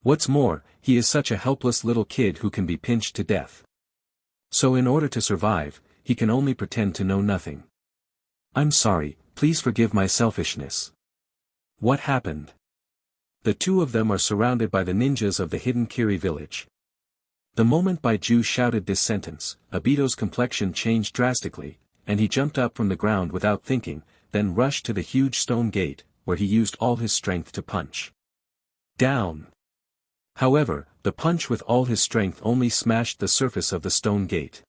What's more, he is such a helpless little kid who can be pinched to death. So in order to survive, he can only pretend to know nothing. I'm sorry, please forgive my selfishness. What happened? The two of them are surrounded by the ninjas of the hidden Kiri village. The moment Baiju shouted this sentence, Obito's complexion changed drastically, and he jumped up from the ground without thinking, then rushed to the huge stone gate, where he used all his strength to punch. Down. However, the punch with all his strength only smashed the surface of the stone gate.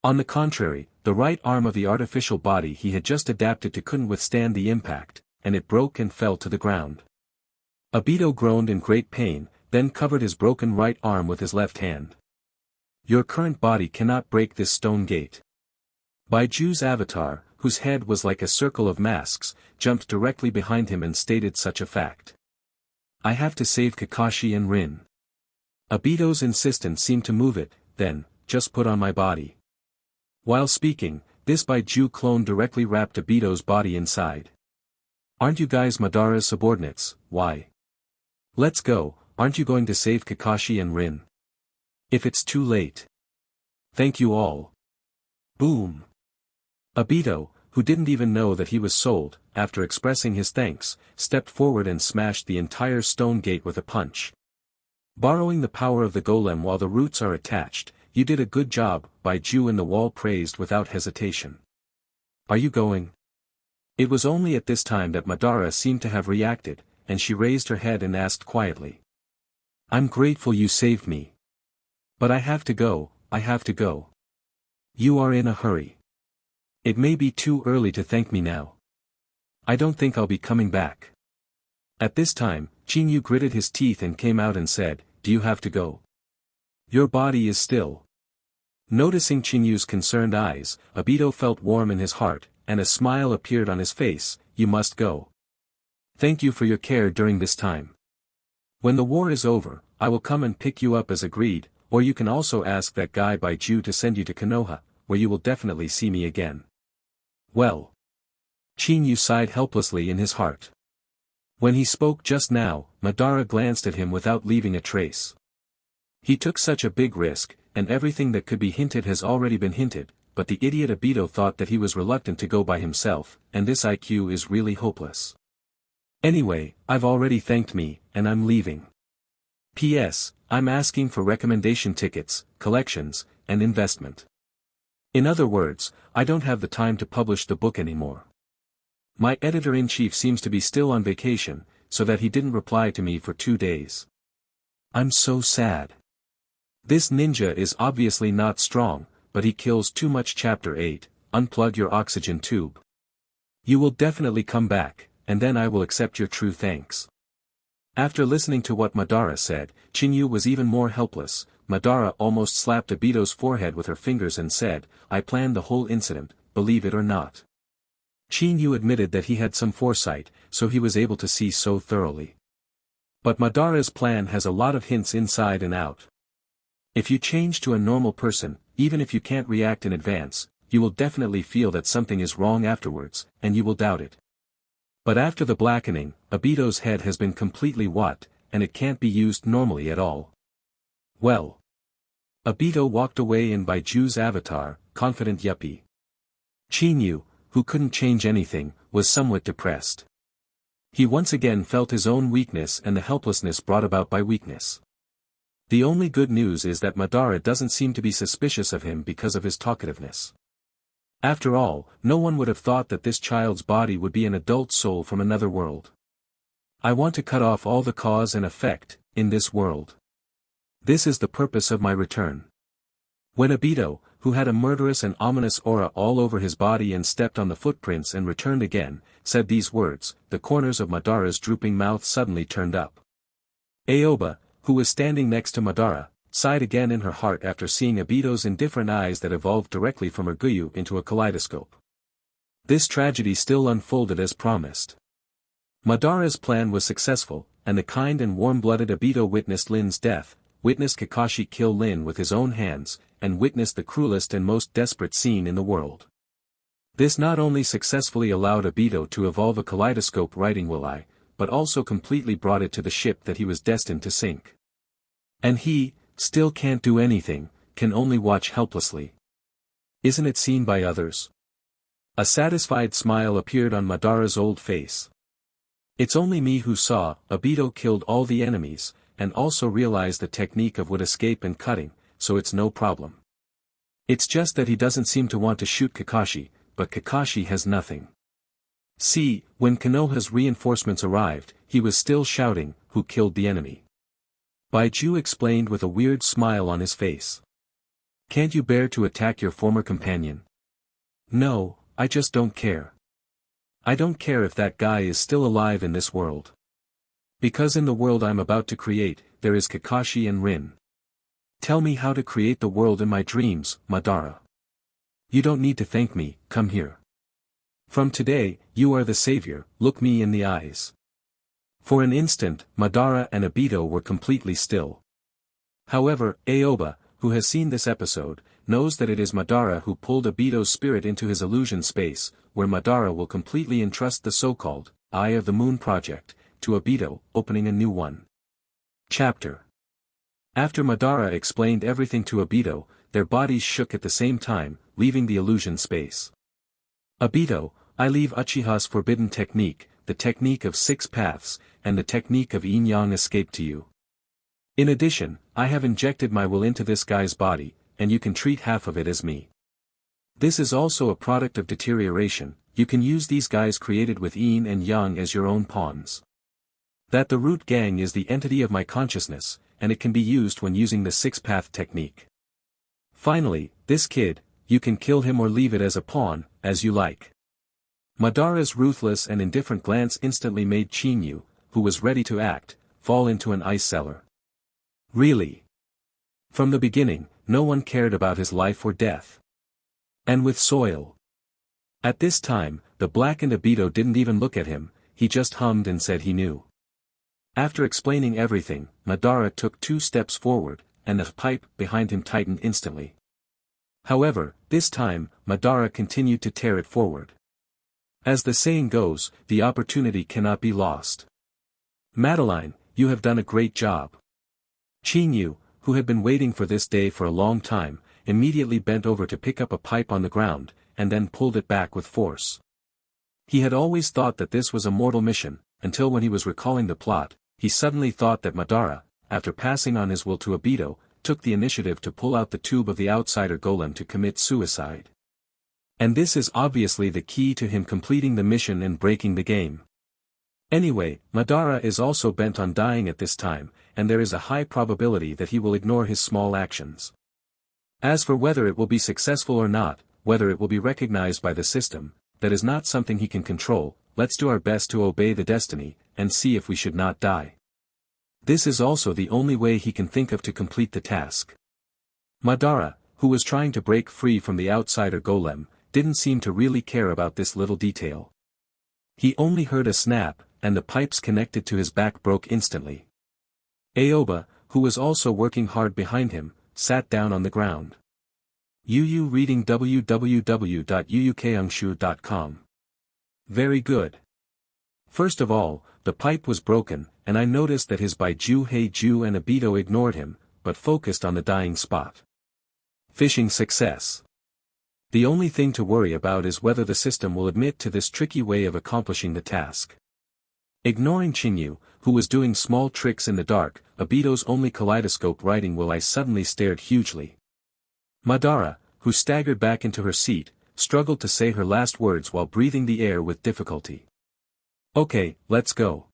On the contrary, the right arm of the artificial body he had just adapted to couldn't withstand the impact, and it broke and fell to the ground. Obito groaned in great pain, then covered his broken right arm with his left hand. Your current body cannot break this stone gate. Baiju's avatar, whose head was like a circle of masks, jumped directly behind him and stated such a fact. I have to save Kakashi and Rin. Obito's insistence seemed to move it, then, just put on my body. While speaking, this Baiju clone directly wrapped Obito's body inside. Aren't you guys Madara's subordinates? Why? Let's go, aren't you going to save Kakashi and Rin? If it's too late. Thank you all. Boom. Obito, who didn't even know that he was sold, after expressing his thanks, stepped forward and smashed the entire stone gate with a punch. Borrowing the power of the golem while the roots are attached, you did a good job, Baiju and the wall praised without hesitation. Are you going? It was only at this time that Madara seemed to have reacted, and she raised her head and asked quietly. I'm grateful you saved me. But I have to go, I have to go. You are in a hurry. It may be too early to thank me now. I don't think I'll be coming back. At this time, Chinyu gritted his teeth and came out and said, Do you have to go? Your body is still. Noticing Chinyu's concerned eyes, Obito felt warm in his heart, and a smile appeared on his face. You must go. Thank you for your care during this time. When the war is over, I will come and pick you up as agreed, or you can also ask that guy Baiju to send you to Konoha, where you will definitely see me again. Well. Chinyu sighed helplessly in his heart. When he spoke just now, Madara glanced at him without leaving a trace. He took such a big risk, and everything that could be hinted has already been hinted, but the idiot Obito thought that he was reluctant to go by himself, and this IQ is really hopeless. Anyway, I've already thanked me, and I'm leaving. P.S. I'm asking for recommendation tickets, collections, and investment. In other words, I don't have the time to publish the book anymore. My editor-in-chief seems to be still on vacation, so that he didn't reply to me for 2 days. I'm so sad. This ninja is obviously not strong, but he kills too much. Chapter 8, Unplug your oxygen tube. You will definitely come back, and then I will accept your true thanks. After listening to what Madara said, Chinyu was even more helpless. Madara almost slapped Obito's forehead with her fingers and said, I planned the whole incident, believe it or not. Chinyu admitted that he had some foresight, so he was able to see so thoroughly. But Madara's plan has a lot of hints inside and out. If you change to a normal person, even if you can't react in advance, you will definitely feel that something is wrong afterwards, and you will doubt it. But after the blackening, Obito's head has been completely what, and it can't be used normally at all. Well. Obito walked away in Baiju's avatar, confident yuppie. Chinyu, who couldn't change anything, was somewhat depressed. He once again felt his own weakness and the helplessness brought about by weakness. The only good news is that Madara doesn't seem to be suspicious of him because of his talkativeness. After all, no one would have thought that this child's body would be an adult soul from another world. I want to cut off all the cause and effect, in this world. This is the purpose of my return. When Obito, who had a murderous and ominous aura all over his body and stepped on the footprints and returned again, said these words, the corners of Madara's drooping mouth suddenly turned up. Aoba, who was standing next to Madara, sighed again in her heart after seeing Obito's indifferent eyes that evolved directly from her Guyu into a kaleidoscope. This tragedy still unfolded as promised. Madara's plan was successful, and the kind and warm-blooded Obito witnessed Lin's death, witnessed Kakashi kill Lin with his own hands, and witnessed the cruelest and most desperate scene in the world. This not only successfully allowed Obito to evolve a kaleidoscope riding Will-I, but also completely brought it to the ship that he was destined to sink. And he, still can't do anything, can only watch helplessly. Isn't it seen by others? A satisfied smile appeared on Madara's old face. It's only me who saw, Obito killed all the enemies, and also realized the technique of wood escape and cutting, so it's no problem. It's just that he doesn't seem to want to shoot Kakashi, but Kakashi has nothing. See, when Konoha's reinforcements arrived, he was still shouting, "Who killed the enemy?" Baiju explained with a weird smile on his face. Can't you bear to attack your former companion? No, I just don't care. I don't care if that guy is still alive in this world. Because in the world I'm about to create, there is Kakashi and Rin. Tell me how to create the world in my dreams, Madara. You don't need to thank me, come here. From today, you are the savior, look me in the eyes. For an instant, Madara and Obito were completely still. However, Aoba, who has seen this episode, knows that it is Madara who pulled Obito's spirit into his illusion space, where Madara will completely entrust the so-called Eye of the Moon project to Obito, opening a new one. Chapter. After Madara explained everything to Obito, their bodies shook at the same time, leaving the illusion space. Obito, I leave Uchiha's forbidden technique, the technique of 6 paths, and the technique of yin-yang escape to you. In addition, I have injected my will into this guy's body, and you can treat half of it as me. This is also a product of deterioration, you can use these guys created with yin and yang as your own pawns. That the root gang is the entity of my consciousness, and it can be used when using the 6-path technique. Finally, this kid, you can kill him or leave it as a pawn, as you like. Madara's ruthless and indifferent glance instantly made Chinyu, who was ready to act, fall into an ice cellar. Really? From the beginning, no one cared about his life or death. And with Soil. At this time, the blackened Obito didn't even look at him, he just hummed and said he knew. After explaining everything, Madara took 2 steps forward, and the pipe behind him tightened instantly. However, this time, Madara continued to tear it forward. As the saying goes, the opportunity cannot be lost. Madeline, you have done a great job. Chinyu, who had been waiting for this day for a long time, immediately bent over to pick up a pipe on the ground, and then pulled it back with force. He had always thought that this was a mortal mission, until when he was recalling the plot, he suddenly thought that Madara, after passing on his will to Obito, took the initiative to pull out the tube of the outsider golem to commit suicide. And this is obviously the key to him completing the mission and breaking the game. Anyway, Madara is also bent on dying at this time, and there is a high probability that he will ignore his small actions. As for whether it will be successful or not, whether it will be recognized by the system, that is not something he can control, let's do our best to obey the destiny, and see if we should not die. This is also the only way he can think of to complete the task. Madara, who was trying to break free from the outsider golem, didn't seem to really care about this little detail. He only heard a snap, and the pipes connected to his back broke instantly. Aoba, who was also working hard behind him, sat down on the ground. Yu reading www.yuyukeungshu.com. Very good. First of all, the pipe was broken, and I noticed that his Baiju Heiju and Obito ignored him, but focused on the dying spot. Fishing success. The only thing to worry about is whether the system will admit to this tricky way of accomplishing the task. Ignoring Chinyu, who was doing small tricks in the dark. Obito's only kaleidoscope riding will I suddenly stared hugely. Madara, who staggered back into her seat, struggled to say her last words while breathing the air with difficulty. Okay, let's go.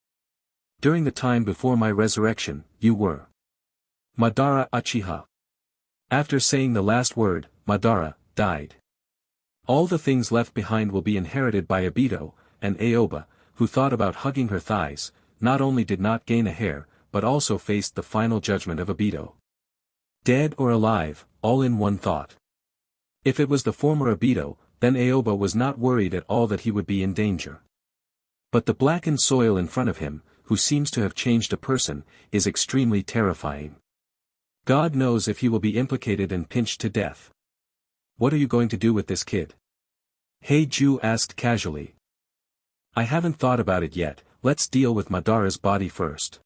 During the time before my resurrection, you were Madara Uchiha. After saying the last word, Madara died. All the things left behind will be inherited by Obito, and Aoba, who thought about hugging her thighs, not only did not gain a hair, but also faced the final judgment of Obito. Dead or alive, all in one thought. If it was the former Obito, then Aoba was not worried at all that he would be in danger. But the blackened soil in front of him, who seems to have changed a person, is extremely terrifying. God knows if he will be implicated and pinched to death. What are you going to do with this kid? Heiju asked casually. I haven't thought about it yet, let's deal with Madara's body first.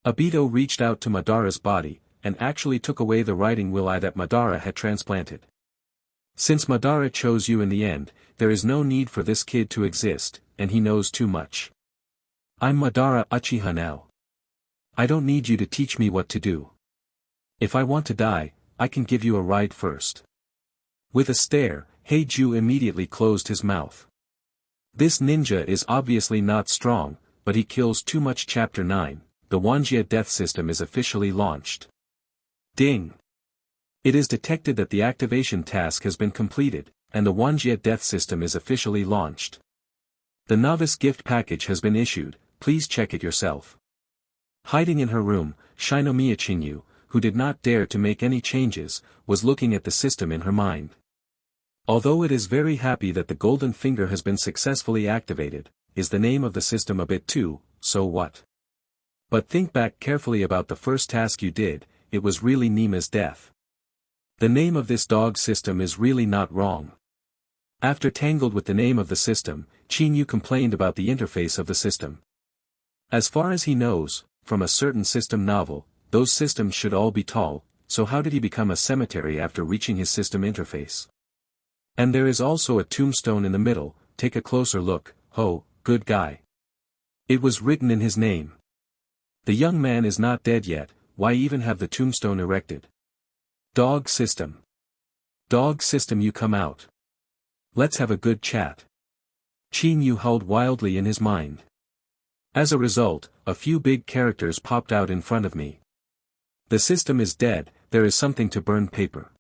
Obito reached out to Madara's body, and actually took away the riding will eye that Madara had transplanted. Since Madara chose you in the end, there is no need for this kid to exist, and he knows too much. I'm Madara Uchiha now. I don't need you to teach me what to do. If I want to die, I can give you a ride first. With a stare, Heiju immediately closed his mouth. This ninja is obviously not strong, but he kills too much. Chapter 9, the Wanjia death system is officially launched. Ding! It is detected that the activation task has been completed, and the Wanjia death system is officially launched. The novice gift package has been issued, please check it yourself. Hiding in her room, Shinomiya Chinyu, who did not dare to make any changes, was looking at the system in her mind. Although it is very happy that the golden finger has been successfully activated, is the name of the system a bit too, so what? But think back carefully about the first task you did, it was really Nima's death. The name of this dog system is really not wrong. After tangled with the name of the system, Chinyu complained about the interface of the system. As far as he knows, from a certain system novel, those systems should all be tall, so how did he become a cemetery after reaching his system interface? And there is also a tombstone in the middle, take a closer look, ho, good guy. It was written in his name. The young man is not dead yet, why even have the tombstone erected? Dog system. Dog system, you come out. Let's have a good chat. Chinyu howled wildly in his mind. As a result, a few big characters popped out in front of me. The system is dead, there is something to burn paper.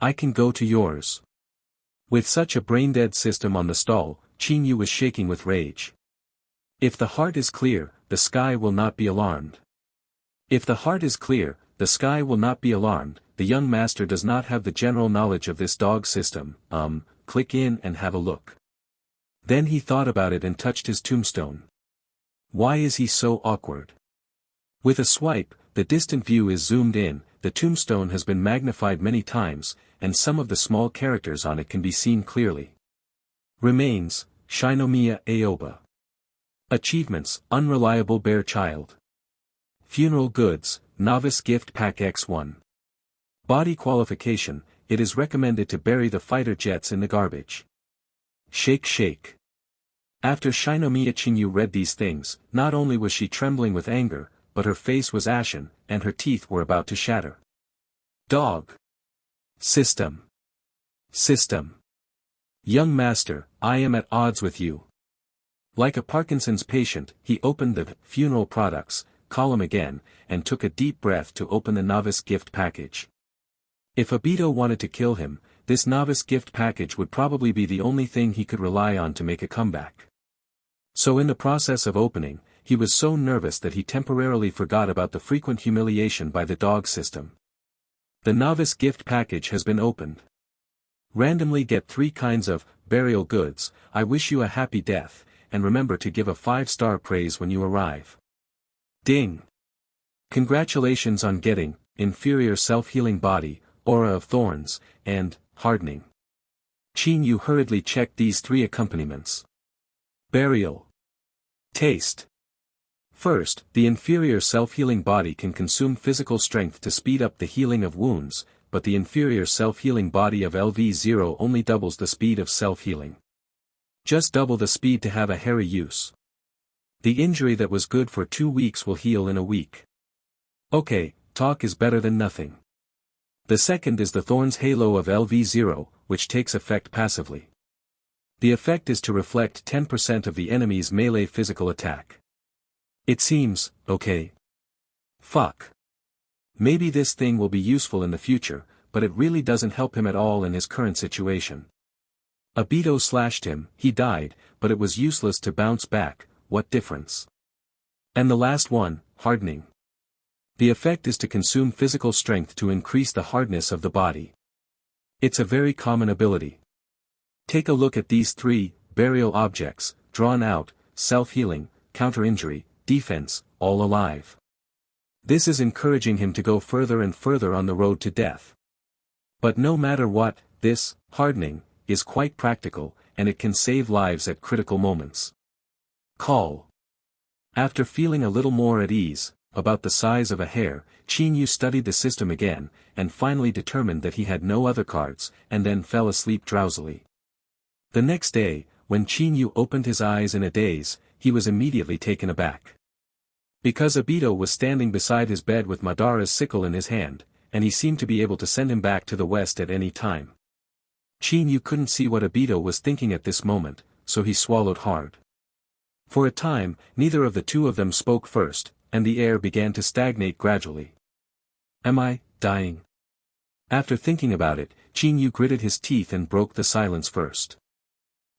I can go to yours. With such a brain-dead system on the stall, Chinyu was shaking with rage. If the heart is clear, the sky will not be alarmed. If the heart is clear, the sky will not be alarmed. The young master does not have the general knowledge of this dog system, click in and have a look. Then he thought about it and touched his tombstone. Why is he so awkward? With a swipe, the distant view is zoomed in, the tombstone has been magnified many times, and some of the small characters on it can be seen clearly. Remains, Shinomiya Aoba. Achievements, Unreliable Bear Child. Funeral Goods, Novice Gift Pack X1. Body Qualification, it is recommended to bury the fighter jets in the garbage. Shake shake. After Shinomiya Chinyu read these things, not only was she trembling with anger, but her face was ashen, and her teeth were about to shatter. Dog. System. System. Young master, I am at odds with you. Like a Parkinson's patient, he opened the funeral products column again, and took a deep breath to open the novice gift package. If Obito wanted to kill him, this novice gift package would probably be the only thing he could rely on to make a comeback. So in the process of opening, he was so nervous that he temporarily forgot about the frequent humiliation by the dog system. The novice gift package has been opened. Randomly get 3 kinds of burial goods. I wish you a happy death, and remember to give a 5-star praise when you arrive. Ding! Congratulations on getting inferior self-healing body, aura of thorns, and hardening. Chinyu hurriedly checked these 3 accompaniments. Burial. Taste. First, the inferior self-healing body can consume physical strength to speed up the healing of wounds, but the inferior self-healing body of LV0 only doubles the speed of self-healing. Just double the speed to have a hairy use. The injury that was good for 2 weeks will heal in a week. Okay, talk is better than nothing. The second is the Thorn's Halo of LV0, which takes effect passively. The effect is to reflect 10% of the enemy's melee physical attack. It seems, okay. Fuck. Maybe this thing will be useful in the future, but it really doesn't help him at all in his current situation. Obito slashed him, he died, but it was useless to bounce back, what difference? And the last one, hardening. The effect is to consume physical strength to increase the hardness of the body. It's a very common ability. Take a look at these 3, burial objects, drawn out, self-healing, counter-injury, defense, all alive. This is encouraging him to go further and further on the road to death. But no matter what, this, hardening, is quite practical, and it can save lives at critical moments. Call. After feeling a little more at ease, about the size of a hair, Chinyu studied the system again, and finally determined that he had no other cards, and then fell asleep drowsily. The next day, when Chinyu opened his eyes in a daze, he was immediately taken aback. Because Obito was standing beside his bed with Madara's sickle in his hand, and he seemed to be able to send him back to the west at any time. Chinyu couldn't see what Obito was thinking at this moment, so he swallowed hard. For a time, neither of the two of them spoke first, and the air began to stagnate gradually. Am I dying? After thinking about it, Chinyu gritted his teeth and broke the silence first.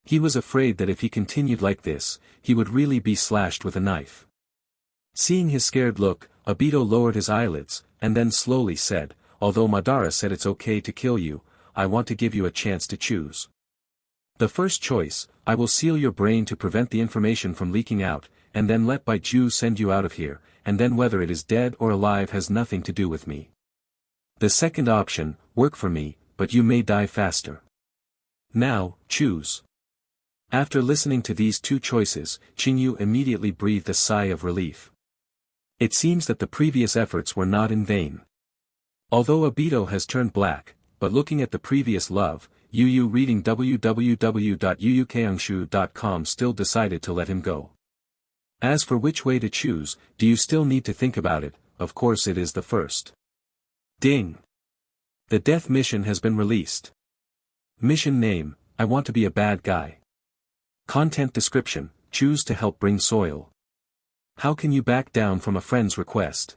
He was afraid that if he continued like this, he would really be slashed with a knife. Seeing his scared look, Obito lowered his eyelids, and then slowly said, although Madara said it's okay to kill you, I want to give you a chance to choose. The first choice, I will seal your brain to prevent the information from leaking out, and then let Baiju send you out of here, and then whether it is dead or alive has nothing to do with me. The second option, work for me, but you may die faster. Now, choose. After listening to these 2 choices, Chinyu immediately breathed a sigh of relief. It seems that the previous efforts were not in vain. Although Obito has turned black, but looking at the previous love, Yu reading www.yuyukeangshu.com still decided to let him go. As for which way to choose, do you still need to think about it? Of course it is the first. Ding! The death mission has been released. Mission name, I want to be a bad guy. Content description, choose to help bring soil. How can you back down from a friend's request?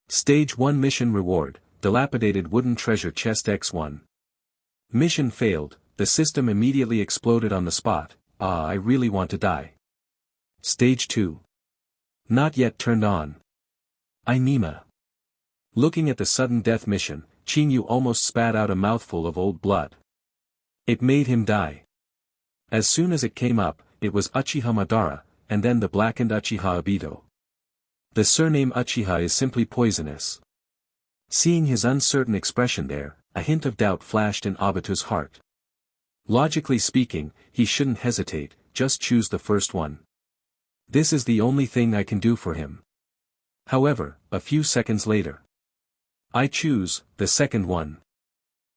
Stage 1 mission reward, dilapidated wooden treasure chest X1. Mission failed, the system immediately exploded on the spot, I really want to die. Stage 2. Not yet turned on. Nima. Looking at the sudden death mission, Chinyu almost spat out a mouthful of old blood. It made him die. As soon as it came up, it was Uchiha Madara, and then the blackened Uchiha Obito. The surname Uchiha is simply poisonous. Seeing his uncertain expression there, a hint of doubt flashed in Obito's heart. Logically speaking, he shouldn't hesitate, just choose the first one. This is the only thing I can do for him. However, a few seconds later. I choose, the second one.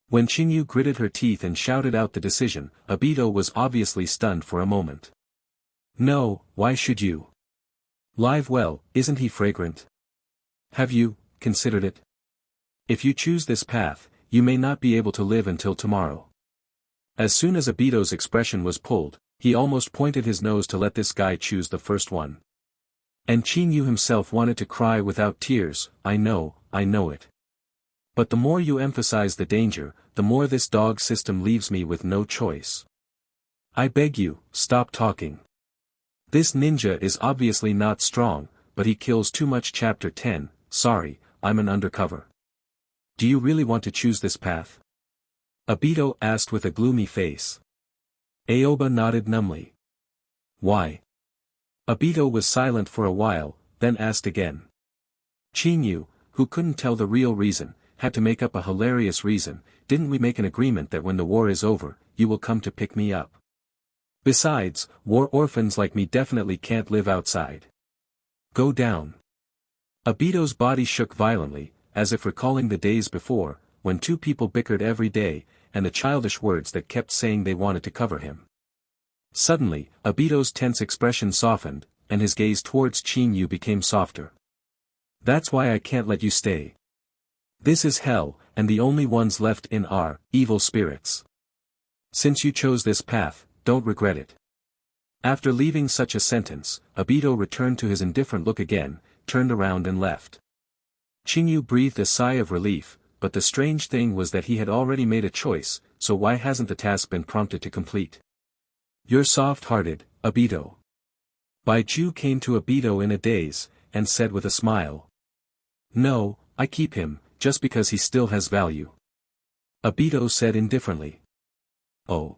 When Chinyu gritted her teeth and shouted out the decision, Obito was obviously stunned for a moment. No, why should you? Live well, isn't he fragrant? Have you considered it? If you choose this path, you may not be able to live until tomorrow. As soon as Obito's expression was pulled, he almost pointed his nose to let this guy choose the first one. And Chinyu himself wanted to cry without tears, I know it. But the more you emphasize the danger, the more this dog system leaves me with no choice. I beg you, stop talking. This ninja is obviously not strong, but he kills too much. Chapter 10, sorry, I'm an undercover. Do you really want to choose this path? Obito asked with a gloomy face. Aoba nodded numbly. Why? Obito was silent for a while, then asked again. Chinyu, who couldn't tell the real reason, had to make up a hilarious reason. Didn't we make an agreement that when the war is over, you will come to pick me up? Besides, war orphans like me definitely can't live outside. Go down. Obito's body shook violently, as if recalling the days before, when 2 people bickered every day, and the childish words that kept saying they wanted to cover him. Suddenly, Obito's tense expression softened, and his gaze towards Chinyu became softer. That's why I can't let you stay. This is hell, and the only ones left in are evil spirits. Since you chose this path, don't regret it. After leaving such a sentence, Obito returned to his indifferent look again, turned around and left. Chinyu breathed a sigh of relief, but the strange thing was that he had already made a choice, so why hasn't the task been prompted to complete? You're soft-hearted, Obito. Baiju came to Obito in a daze, and said with a smile. No, I keep him, just because he still has value. Obito said indifferently. Oh.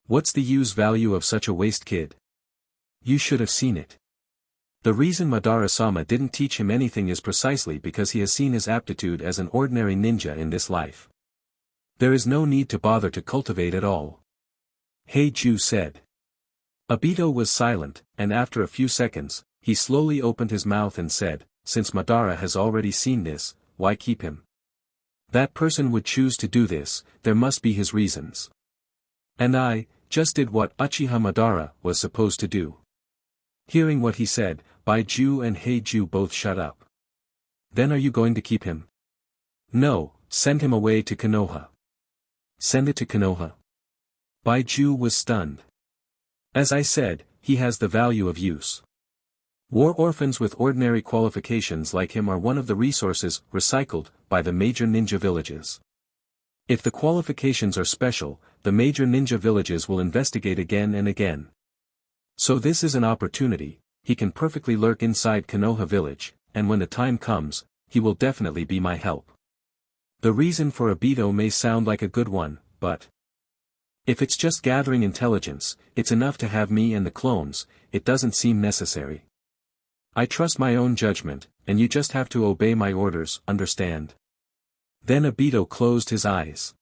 What's the use value of such a waste kid? You should have seen it. The reason Madara-sama didn't teach him anything is precisely because he has seen his aptitude as an ordinary ninja in this life. There is no need to bother to cultivate at all. Heiju said. Obito was silent, and after a few seconds, he slowly opened his mouth and said, since Madara has already seen this, why keep him? That person would choose to do this, there must be his reasons. And I, just did what Uchiha Madara was supposed to do. Hearing what he said, Baiju and Heiju both shut up. Then are you going to keep him? No, send him away to Konoha. Send it to Konoha. Baiju was stunned. As I said, he has the value of use. War orphans with ordinary qualifications like him are one of the resources recycled by the major ninja villages. If the qualifications are special, the major ninja villages will investigate again and again. So this is an opportunity, he can perfectly lurk inside Konoha village, and when the time comes, he will definitely be my help. The reason for Obito may sound like a good one, but if it's just gathering intelligence, it's enough to have me and the clones, it doesn't seem necessary. I trust my own judgment, and you just have to obey my orders, understand? Then Obito closed his eyes.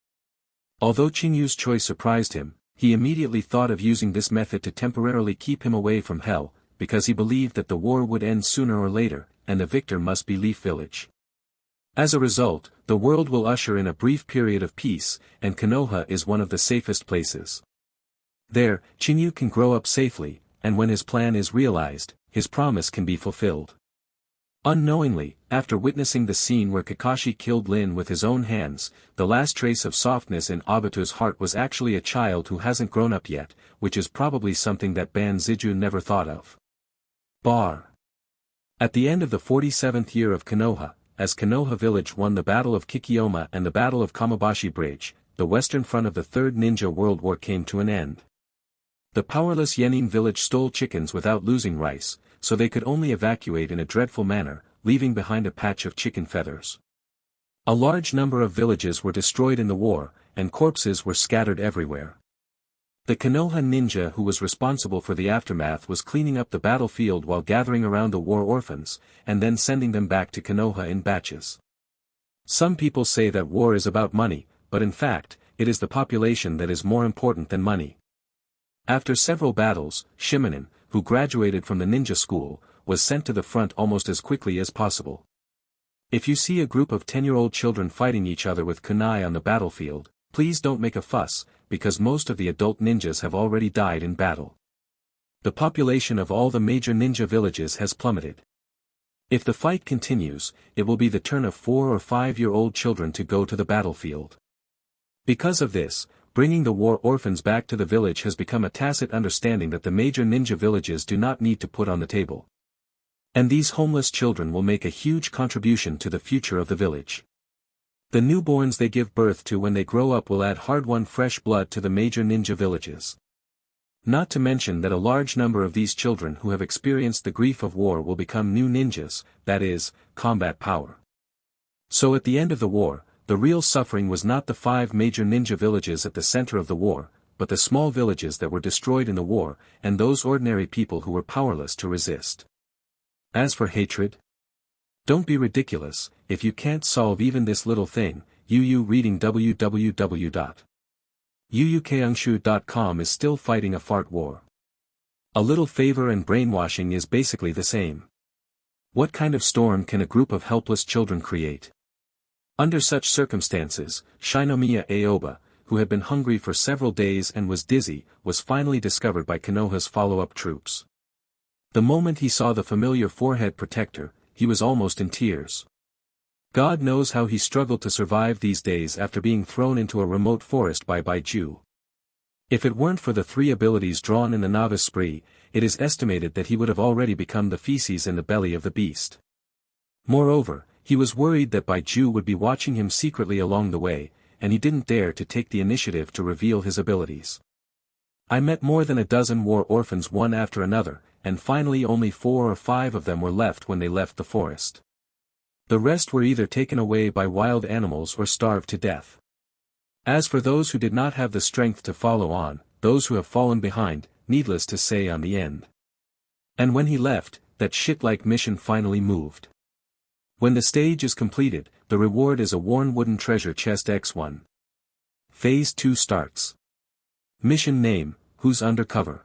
Although Chinyu's choice surprised him, he immediately thought of using this method to temporarily keep him away from hell, because he believed that the war would end sooner or later, and the victor must be Leaf Village. As a result, the world will usher in a brief period of peace, and Konoha is one of the safest places. There, Chinyu can grow up safely, and when his plan is realized, his promise can be fulfilled. Unknowingly, after witnessing the scene where Kakashi killed Lin with his own hands, the last trace of softness in Obito's heart was actually a child who hasn't grown up yet, which is probably something that Banziju never thought of. Bar. At the end of the 47th year of Konoha, as Konoha village won the Battle of Kikioma and the Battle of Kamabashi Bridge, the western front of the Third Ninja World War came to an end. The powerless Yenin village stole chickens without losing rice, so they could only evacuate in a dreadful manner, leaving behind a patch of chicken feathers. A large number of villages were destroyed in the war, and corpses were scattered everywhere. The Konoha ninja who was responsible for the aftermath was cleaning up the battlefield while gathering around the war orphans, and then sending them back to Konoha in batches. Some people say that war is about money, but in fact, it is the population that is more important than money. After several battles, Shimonen, who graduated from the ninja school, was sent to the front almost as quickly as possible. If you see a group of 10-year-old children fighting each other with kunai on the battlefield, please don't make a fuss, because most of the adult ninjas have already died in battle. The population of all the major ninja villages has plummeted. If the fight continues, it will be the turn of 4- or 5-year-old children to go to the battlefield. Because of this, bringing the war orphans back to the village has become a tacit understanding that the major ninja villages do not need to put on the table. And these homeless children will make a huge contribution to the future of the village. The newborns they give birth to when they grow up will add hard-won fresh blood to the major ninja villages. Not to mention that a large number of these children who have experienced the grief of war will become new ninjas, that is, combat power. So at the end of the war, the real suffering was not the 5 major ninja villages at the center of the war, but the small villages that were destroyed in the war, and those ordinary people who were powerless to resist. As for hatred, don't be ridiculous. If you can't solve even this little thing, reading www.yuukeungshu.com is still fighting a fart war. A little favor and brainwashing is basically the same. What kind of storm can a group of helpless children create? Under such circumstances, Shinomiya Aoba, who had been hungry for several days and was dizzy, was finally discovered by Konoha's follow-up troops. The moment he saw the familiar forehead protector, he was almost in tears. God knows how he struggled to survive these days after being thrown into a remote forest by Baiju. If it weren't for the 3 abilities drawn in the novice spree, it is estimated that he would have already become the feces in the belly of the beast. Moreover, he was worried that Baiju would be watching him secretly along the way, and he didn't dare to take the initiative to reveal his abilities. I met more than a dozen war orphans one after another, and finally only 4 or 5 of them were left when they left the forest. The rest were either taken away by wild animals or starved to death. As for those who did not have the strength to follow on, those who have fallen behind, needless to say on the end. And when he left, that shit-like mission finally moved. When the stage is completed, the reward is a worn wooden treasure chest X1. Phase 2 starts. Mission name, Who's Undercover?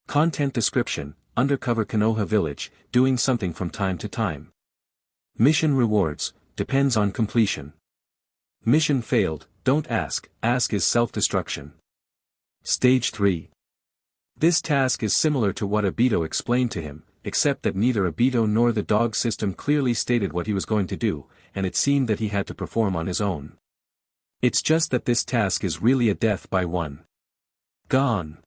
Content description, Undercover Konoha Village, doing something from time to time. Mission rewards, depends on completion. Mission failed, don't ask is self-destruction. Stage 3. This task is similar to what Obito explained to him, except that neither Obito nor the dog system clearly stated what he was going to do, and it seemed that he had to perform on his own. It's just that this task is really a death by one. Gone.